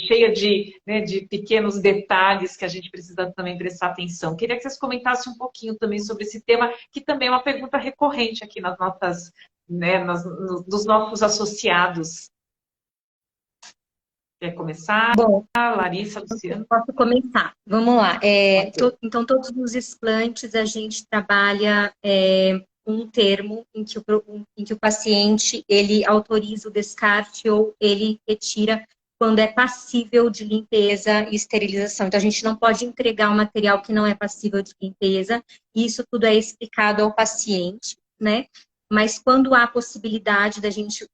cheia de pequenos detalhes que a gente precisa também prestar atenção? Queria que vocês comentassem um pouquinho também sobre esse tema, que também é uma pergunta recorrente aqui nas nossas, né, dos nossos associados. Quer começar? Bom, Larissa, Luciano? posso começar. Vamos lá. Ok. Então, todos os explantes a gente trabalha um termo em que o paciente ele autoriza o descarte ou ele retira quando é passível de limpeza e esterilização. Então, a gente não pode entregar um material que não é passível de limpeza. E isso tudo é explicado ao paciente, né? Mas quando há possibilidade da gente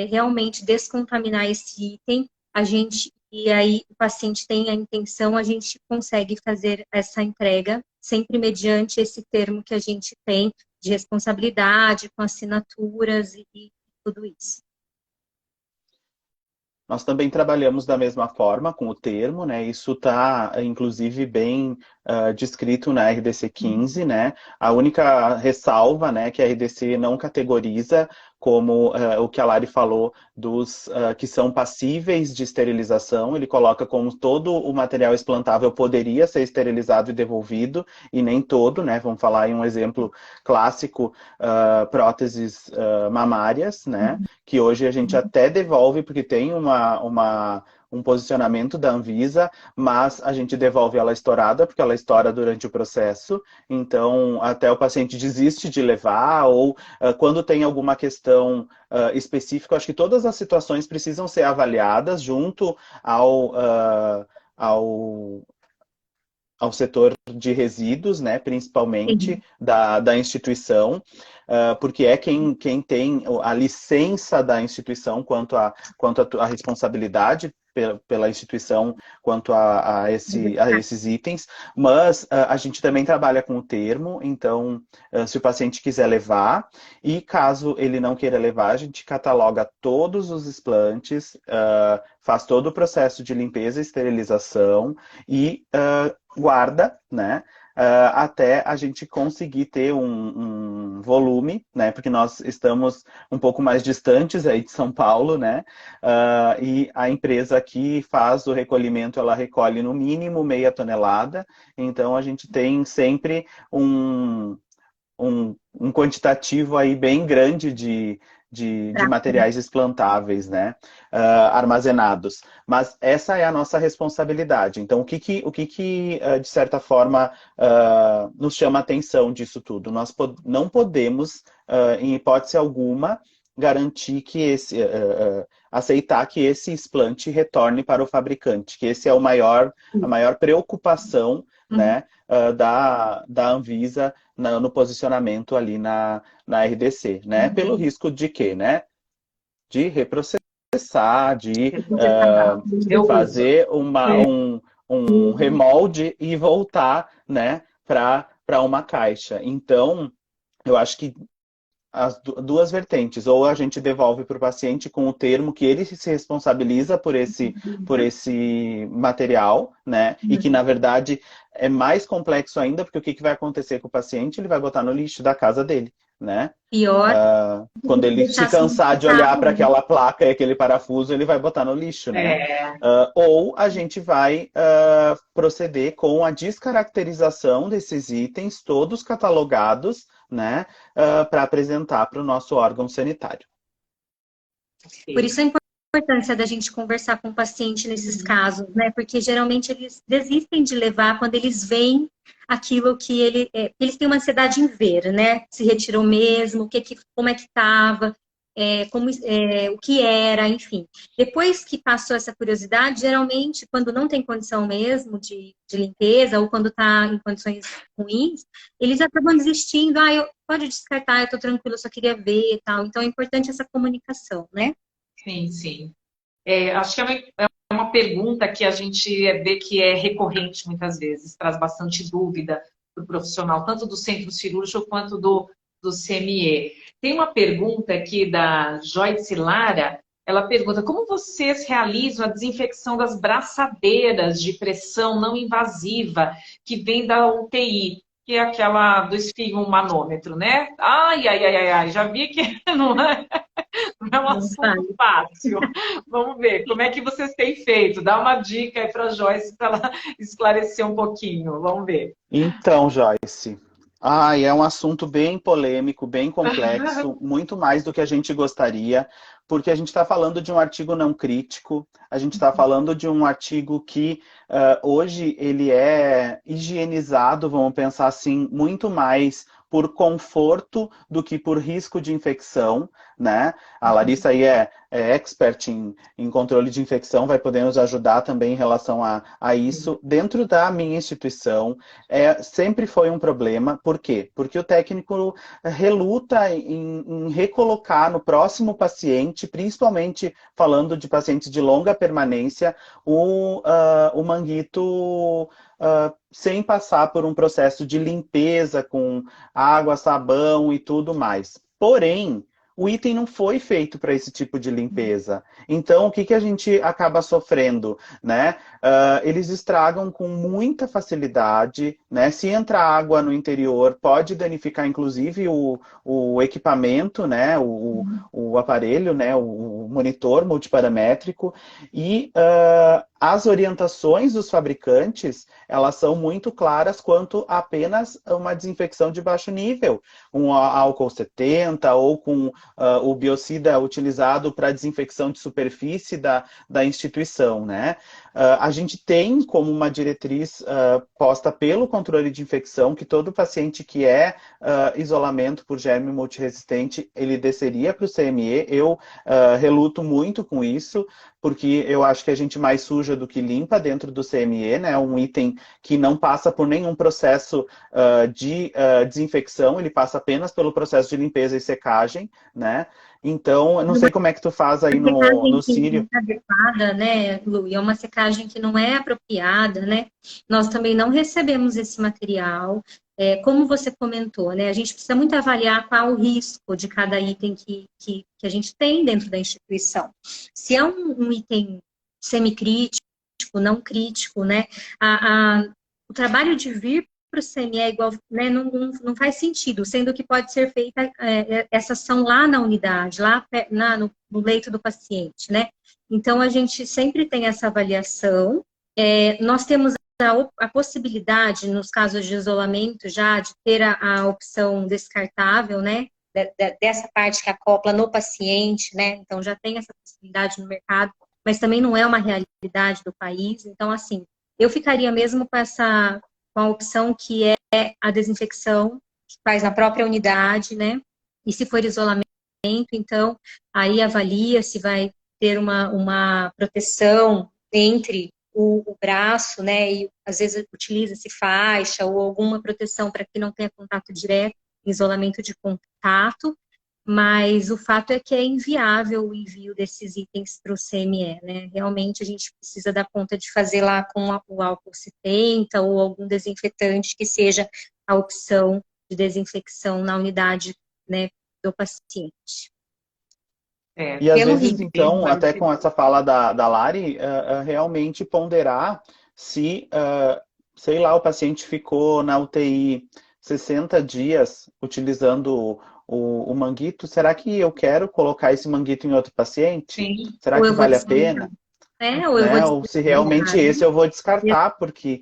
realmente descontaminar esse item, a gente e aí o paciente tem a intenção, a gente consegue fazer essa entrega, sempre mediante esse termo que a gente tem de responsabilidade, com assinaturas e tudo isso. Nós também trabalhamos da mesma forma com o termo, né? Isso está, inclusive, bem descrito na RDC 15, né? A única ressalva, né, que a RDC não categoriza como o que a Lari falou dos que são passíveis de esterilização. Ele coloca como todo o material explantável poderia ser esterilizado e devolvido, e nem todo, né? Vamos falar em um exemplo clássico, próteses mamárias, né? Que hoje a gente até devolve porque tem um posicionamento da Anvisa, mas a gente devolve ela estourada, porque ela estoura durante o processo, então até o paciente desiste de levar, ou quando tem alguma questão específica, acho que todas as situações precisam ser avaliadas junto ao ao setor de resíduos, né, principalmente da instituição, porque é quem tem a licença da instituição quanto a responsabilidade pela instituição quanto a esses itens, mas a gente também trabalha com o termo, então se o paciente quiser levar, e caso ele não queira levar, a gente cataloga todos os explantes, faz todo o processo de limpeza e esterilização e guarda, né? Até a gente conseguir ter um volume, né? Porque nós estamos um pouco mais distantes aí de São Paulo, né? E a empresa que faz o recolhimento, ela recolhe no mínimo meia tonelada. Então a gente tem sempre um quantitativo aí bem grande de materiais explantáveis, né, armazenados. Mas essa é a nossa responsabilidade. Então, o que de certa forma, nos chama a atenção disso tudo? Nós não podemos, em hipótese alguma, garantir que aceitar que esse explante retorne para o fabricante, que esse é a maior preocupação, né, da Anvisa no posicionamento ali na RDC, né? Pelo risco de quê, né? De reprocessar, de fazer um remolde e voltar, né, para uma caixa. Então, eu acho que as duas vertentes, ou a gente devolve para o paciente com o termo que ele se responsabiliza por esse material, né? E que, na verdade, é mais complexo ainda, porque o que vai acontecer com o paciente? Ele vai botar no lixo da casa dele, né? Pior. Quando ele se cansar de olhar para aquela placa e aquele parafuso, ele vai botar no lixo, né? Ou a gente vai proceder com a descaracterização desses itens, todos catalogados, né, para apresentar para o nosso órgão sanitário. Por isso a importância da gente conversar com o paciente nesses casos, né? Porque geralmente eles desistem de levar quando eles veem aquilo que eles têm uma ansiedade em ver, né? Se retirou mesmo, como é que estava, o que era, enfim. Depois que passou essa curiosidade, geralmente, quando não tem condição mesmo de limpeza, ou quando está em condições ruins, eles acabam desistindo. Pode descartar, eu estou tranquilo, eu só queria ver e tal. Então, é importante essa comunicação, né? Sim, sim. Acho que é uma pergunta que a gente vê que é recorrente muitas vezes, traz bastante dúvida para o profissional, tanto do centro cirúrgico quanto do CME. Tem uma pergunta aqui da Joyce Lara, ela pergunta: como vocês realizam a desinfecção das braçadeiras de pressão não invasiva que vem da UTI? Que é aquela do esfigmomanômetro, né? Ai, já vi que não é um assunto fácil. Vamos ver, como é que vocês têm feito? Dá uma dica aí para a Joyce, para ela esclarecer um pouquinho. Vamos ver. Então, Joyce, é um assunto bem polêmico, bem complexo, muito mais do que a gente gostaria, porque a gente está falando de um artigo não crítico, a gente está falando de um artigo que hoje ele é higienizado, vamos pensar assim, muito mais por conforto do que por risco de infecção, né? A Larissa aí é expert em controle de infecção, vai poder nos ajudar também em relação a isso. Dentro da minha instituição, sempre foi um problema. Por quê? Porque o técnico reluta em recolocar no próximo paciente, principalmente falando de pacientes de longa permanência, o manguito sem passar por um processo de limpeza com água, sabão e tudo mais. Porém, o item não foi feito para esse tipo de limpeza. Então, o que a gente acaba sofrendo, né? Eles estragam com muita facilidade, né? Se entrar água no interior, pode danificar, inclusive, o equipamento, né? O aparelho, né? O monitor multiparamétrico. E as orientações dos fabricantes, elas são muito claras quanto a apenas uma desinfecção de baixo nível. Um álcool 70 ou com o biocida utilizado para desinfecção de superfície da instituição, né? A gente tem como uma diretriz posta pelo controle de infecção, que todo paciente que é isolamento por germe multiresistente, ele desceria para o CME. Eu reluto muito com isso, porque eu acho que a gente mais suja do que limpa dentro do CME, né? Um item que não passa por nenhum processo de desinfecção, ele passa apenas pelo processo de limpeza e secagem, né? Então, eu não sei como é que tu faz aí no Sírio. Não é adequada, né, Lu? E é uma secagem que não é apropriada, né? Nós também não recebemos esse material. Como você comentou, né? A gente precisa muito avaliar qual o risco de cada item que a gente tem dentro da instituição. Se é um item semicrítico, não crítico, né? O trabalho de vir para o CME é igual, né, não faz sentido, sendo que pode ser feita essa ação lá na unidade, lá no leito do paciente, né? Então, a gente sempre tem essa avaliação. Nós temos a possibilidade, nos casos de isolamento, já de ter a opção descartável, né? Dessa parte que acopla no paciente, né? Então, já tem essa possibilidade no mercado, mas também não é uma realidade do país. Então, assim, eu ficaria mesmo com a opção que é a desinfecção, que faz na própria unidade, né? E se for isolamento, então, aí avalia se vai ter uma proteção entre o braço, né? E às vezes utiliza-se faixa ou alguma proteção para que não tenha contato direto, isolamento de contato. Mas o fato é que é inviável o envio desses itens para o CME, né? Realmente a gente precisa dar conta de fazer lá com o álcool 70 ou algum desinfetante que seja a opção de desinfecção na unidade, né, do paciente. E às vezes, então, até com essa fala da Lari, realmente ponderar se, sei lá, o paciente ficou na UTI 60 dias utilizando o manguito, será que eu quero colocar esse manguito em outro paciente? Sim. Será que vale a pena? Ou se realmente esse eu vou descartar, porque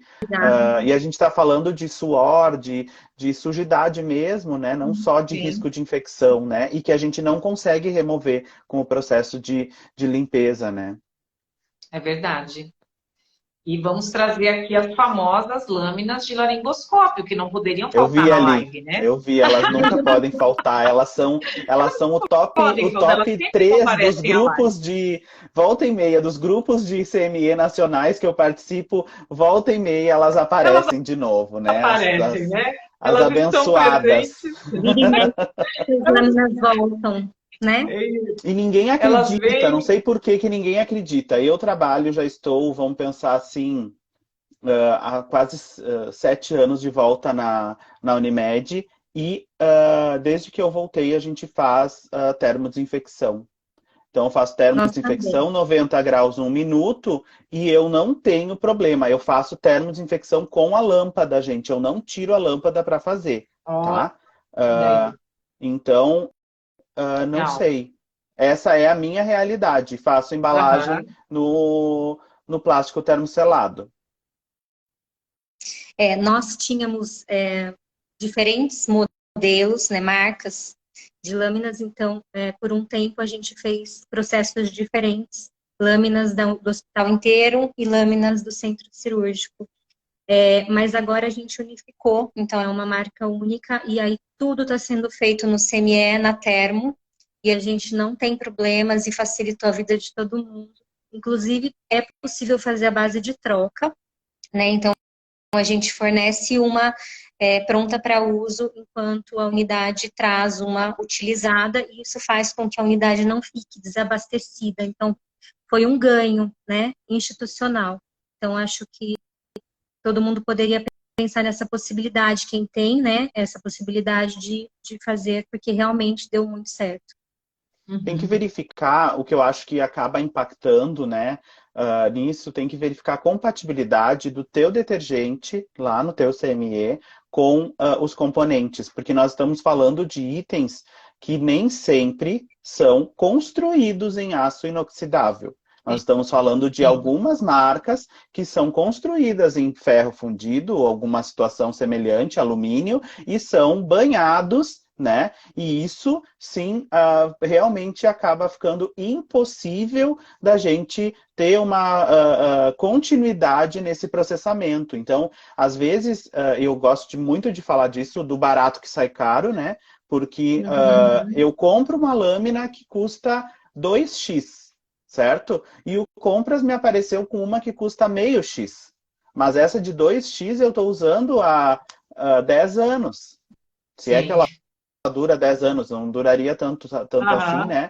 e a gente está falando de suor, de sujidade mesmo, né? Não só de risco de infecção, né? E que a gente não consegue remover com o processo de limpeza, né? É verdade. E vamos trazer aqui as famosas lâminas de laringoscópio, que não poderiam faltar na live, né? Eu vi, elas nunca podem faltar. Elas são o top 3 dos grupos de volta e meia, dos grupos de CME nacionais que eu participo, volta e meia elas aparecem de novo, né? Aparecem, né? As abençoadas. As lâminas voltam. Né? E ninguém acredita, não sei por que ninguém acredita. Eu trabalho, já estou, vamos pensar assim, há quase 7 anos de volta na Unimed e desde que eu voltei a gente faz termodesinfecção. Então eu faço termodesinfecção, 90 graus 1 minuto e eu não tenho problema. Eu faço termodesinfecção com a lâmpada, gente. Eu não tiro a lâmpada para fazer, tá? Então... não sei. Essa é a minha realidade. Faço embalagem no plástico termoselado. Nós tínhamos diferentes modelos, né, marcas de lâminas, então, por um tempo a gente fez processos diferentes. Lâminas do hospital inteiro e lâminas do centro cirúrgico. Mas agora a gente unificou, então é uma marca única, e aí tudo está sendo feito no CME, na Termo, e a gente não tem problemas e facilitou a vida de todo mundo. Inclusive, é possível fazer a base de troca, né? Então, a gente fornece uma pronta para uso, enquanto a unidade traz uma utilizada, e isso faz com que a unidade não fique desabastecida. Então, foi um ganho, né, institucional. Então, acho que todo mundo poderia pensar nessa possibilidade, quem tem, né, essa possibilidade de fazer, porque realmente deu muito certo. Tem que verificar o que eu acho que acaba impactando, né, nisso, tem que verificar a compatibilidade do teu detergente lá no teu CME com os componentes, porque nós estamos falando de itens que nem sempre são construídos em aço inoxidável. Nós estamos falando de algumas marcas que são construídas em ferro fundido ou alguma situação semelhante, alumínio, e são banhados né? E isso, sim, realmente acaba ficando impossível da gente ter uma continuidade nesse processamento. Então, às vezes, eu gosto muito de falar disso, do barato que sai caro, né? Porque eu compro uma lâmina que custa 2x, certo? E o Compras me apareceu com uma que custa meio X. Mas essa de 2x eu estou usando há 10 anos. Se Sim. é que ela dura 10 anos, não duraria tanto assim, né?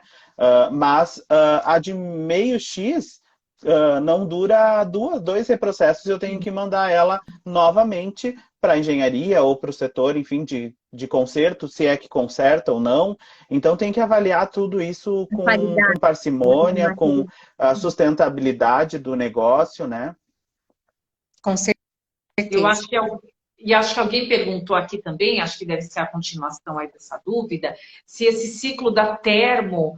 Mas a de meio X não dura dois reprocessos, eu tenho que mandar ela novamente para a engenharia ou para o setor, enfim, de conserto, se é que conserta ou não. Então tem que avaliar tudo isso com parcimônia, com a sustentabilidade do negócio, né? Com certeza. Eu acho que e acho que alguém perguntou aqui também, acho que deve ser a continuação aí dessa dúvida, se esse ciclo da termo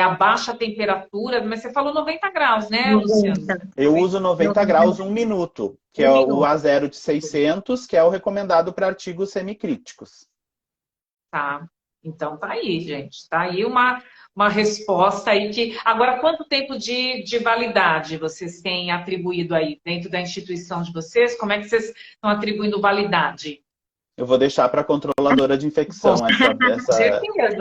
a baixa temperatura, mas você falou 90 graus, né, Luciano? Eu uso 90 graus 1 minuto, que é o A0 de 600, que é o recomendado para artigos semicríticos. Tá, então tá aí, gente. Tá aí uma resposta aí que... Agora, quanto tempo de validade vocês têm atribuído aí dentro da instituição de vocês? Como é que vocês estão atribuindo validade? Eu vou deixar para a controladora de infecção essa... certeza,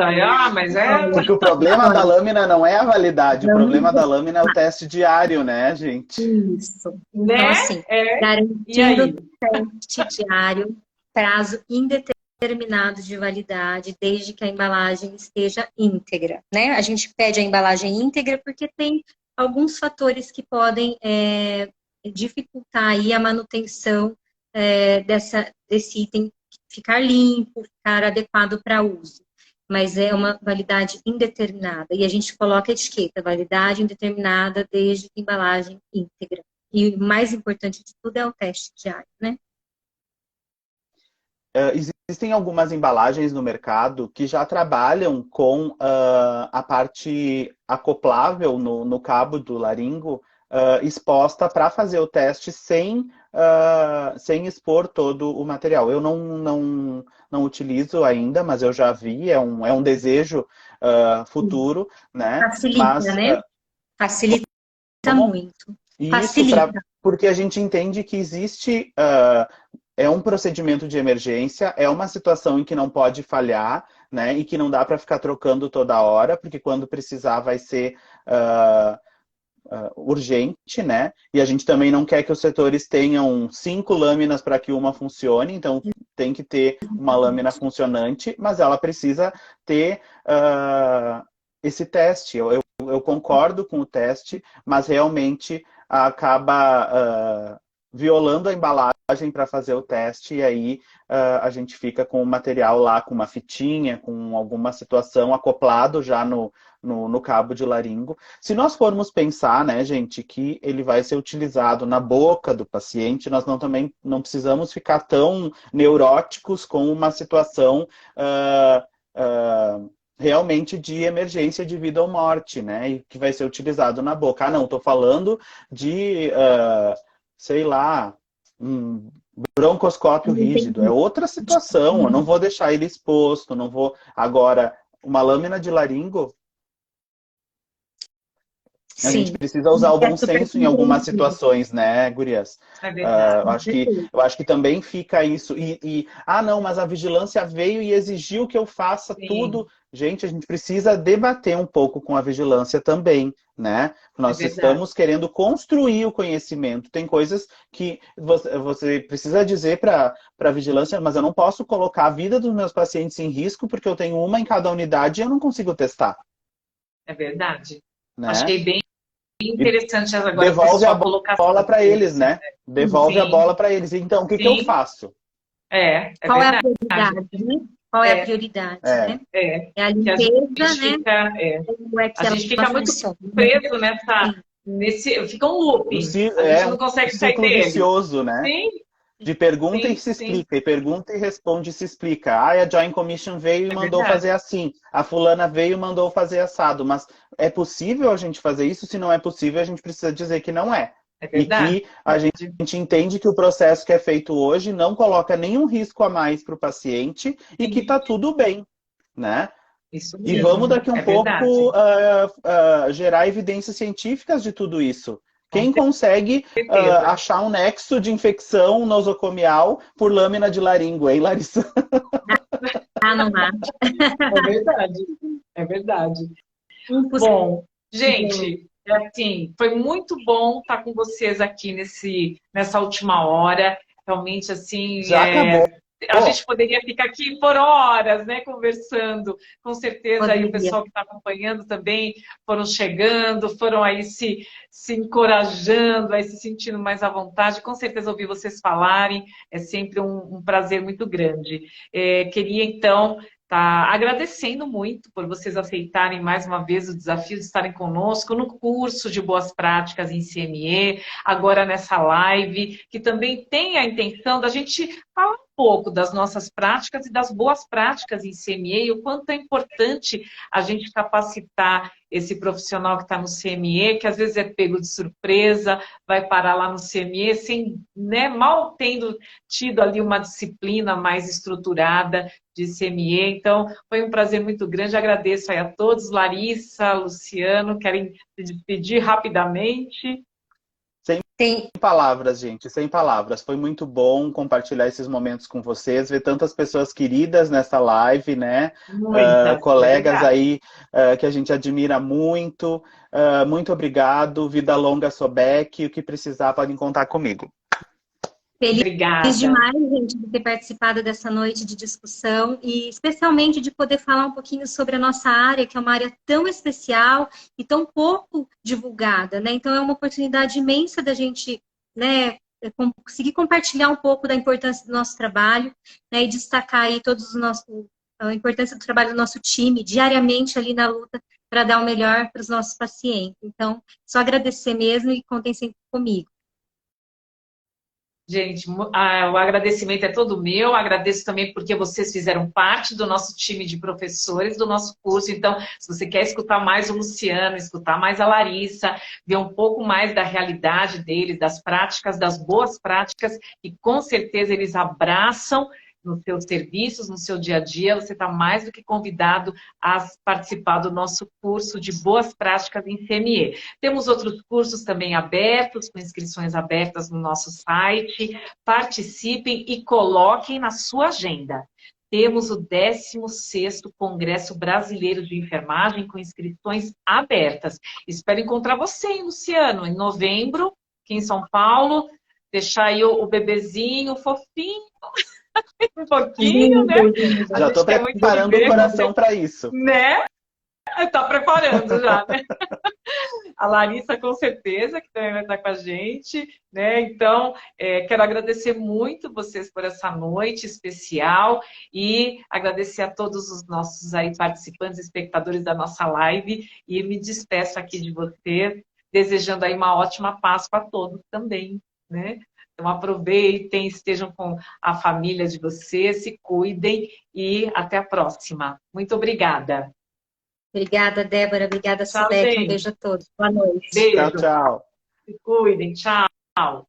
mas Porque o problema da lâmina não é a validade, o problema da lâmina é o teste diário, né, gente? Isso. Né? Então, assim, garantindo teste diário, prazo indeterminado de validade, desde que a embalagem esteja íntegra, né? A gente pede a embalagem íntegra porque tem alguns fatores que podem dificultar aí a manutenção desse item ficar limpo, ficar adequado para uso. Mas é uma validade indeterminada. E a gente coloca a etiqueta, validade indeterminada desde que embalagem íntegra. E o mais importante de tudo é o teste diário, né? Existem algumas embalagens no mercado que já trabalham com a parte acoplável no cabo do laringo exposta para fazer o teste sem expor todo o material. Eu não utilizo ainda, mas eu já vi, é um desejo futuro, né? Facilita, né? Facilita muito. Isso, Facilita. porque a gente entende que existe... é um procedimento de emergência, é uma situação em que não pode falhar, né? E que não dá para ficar trocando toda hora, porque quando precisar vai ser urgente, né? E a gente também não quer que os setores tenham 5 lâminas para que uma funcione, então tem que ter uma lâmina funcionante, mas ela precisa ter esse teste. Eu concordo com o teste, mas realmente acaba violando a embalagem para fazer o teste, e aí a gente fica com o material lá, com uma fitinha, com alguma situação acoplado já no cabo de laringo. Se nós formos pensar, né, gente, que ele vai ser utilizado na boca do paciente, nós também não precisamos ficar tão neuróticos com uma situação realmente de emergência de vida ou morte, né, e que vai ser utilizado na boca. Ah, não, estou falando de... sei lá, um broncoscópio rígido. É outra situação, eu não vou deixar ele exposto, não vou... Agora, uma lâmina de laringo, a gente precisa usar o bom senso em algumas situações, né, gurias? É verdade. Eu acho que também fica isso. Não, mas a vigilância veio e exigiu que eu faça tudo. Gente, a gente precisa debater um pouco com a vigilância também, né? Nós estamos querendo construir o conhecimento. Tem coisas que você precisa dizer para a vigilância, mas eu não posso colocar a vida dos meus pacientes em risco porque eu tenho uma em cada unidade e eu não consigo testar. É verdade. Né? Achei bem interessante agora. Devolve a bola para eles, né? Devolve a bola para eles. Então, o que eu faço? Qual é a prioridade, né? Qual é a prioridade, né? É a limpeza, né? A gente fica muito preso nesse... Fica um loop. A gente não consegue sair dele. Vicioso, né? Sim. De pergunta e se explica, e pergunta e responde e se explica. A Joint Commission veio e mandou fazer assim. A fulana veio e mandou fazer assado. Mas é possível a gente fazer isso? Se não é possível, a gente precisa dizer que não é. E que a gente entende que o processo que é feito hoje não coloca nenhum risco a mais para o paciente e que está tudo bem. né? Isso E mesmo, vamos daqui um pouco gerar evidências científicas de tudo isso. Quem consegue achar um nexo de infecção nosocomial por lâmina de laríngua, hein, Larissa? Ah, não dá. É verdade, é verdade. Bom, gente, assim, foi muito bom estar com vocês aqui nessa última hora. Realmente, assim, Já acabou. A gente poderia ficar aqui por horas, né, conversando. Com certeza aí o pessoal que está acompanhando também foram chegando, foram aí se encorajando, aí se sentindo mais à vontade. Com certeza ouvir vocês falarem é sempre um prazer muito grande. Queria, então, tá agradecendo muito por vocês aceitarem mais uma vez o desafio de estarem conosco no curso de Boas Práticas em CME, agora nessa live, que também tem a intenção da gente falar um pouco das nossas práticas e das boas práticas em CME e o quanto é importante a gente capacitar esse profissional que está no CME, que às vezes é pego de surpresa, vai parar lá no CME sem, né, mal tendo tido ali uma disciplina mais estruturada de CME. Então, foi um prazer muito grande. Agradeço aí a todos. Larissa, Luciano, querem se despedir rapidamente? Sem palavras, gente, sem palavras. Foi muito bom compartilhar esses momentos com vocês, ver tantas pessoas queridas nessa live, né? Colegas aí que a gente admira muito. Muito obrigado. Vida longa, Sobek. O que precisar, podem contar comigo. Feliz demais, gente, de ter participado dessa noite de discussão e especialmente de poder falar um pouquinho sobre a nossa área, que é uma área tão especial e tão pouco divulgada, né? Então é uma oportunidade imensa da gente, né, conseguir compartilhar um pouco da importância do nosso trabalho, né, e destacar aí a importância do trabalho do nosso time diariamente ali na luta para dar o melhor para os nossos pacientes. Então, só agradecer mesmo e contem sempre comigo. Gente, o agradecimento é todo meu. Agradeço também porque vocês fizeram parte do nosso time de professores do nosso curso. Então, se você quer escutar mais o Luciano, escutar mais a Larissa, ver um pouco mais da realidade deles, das práticas, das boas práticas, que com certeza eles abraçam nos seus serviços, no seu dia a dia, você está mais do que convidado a participar do nosso curso de Boas Práticas em CME. Temos outros cursos também abertos, com inscrições abertas no nosso site. Participem e coloquem na sua agenda. Temos o 16º Congresso Brasileiro de Enfermagem com inscrições abertas. Espero encontrar você, hein, Luciano, em novembro, aqui em São Paulo. Deixar aí o bebezinho fofinho. Um pouquinho, né? Já estou preparando o coração para isso. Né? Está preparando já, né? A Larissa, com certeza, que também vai estar com a gente, né? Então, quero agradecer muito vocês por essa noite especial e agradecer a todos os nossos aí participantes, espectadores da nossa live e me despeço aqui de vocês, desejando aí uma ótima Páscoa a todos também, né? Então, aproveitem, estejam com a família de vocês, se cuidem e até a próxima. Muito obrigada. Obrigada, Débora. Obrigada, Sobek. Um beijo a todos. Boa noite. Beijo. Tchau, tchau. Se cuidem. Tchau.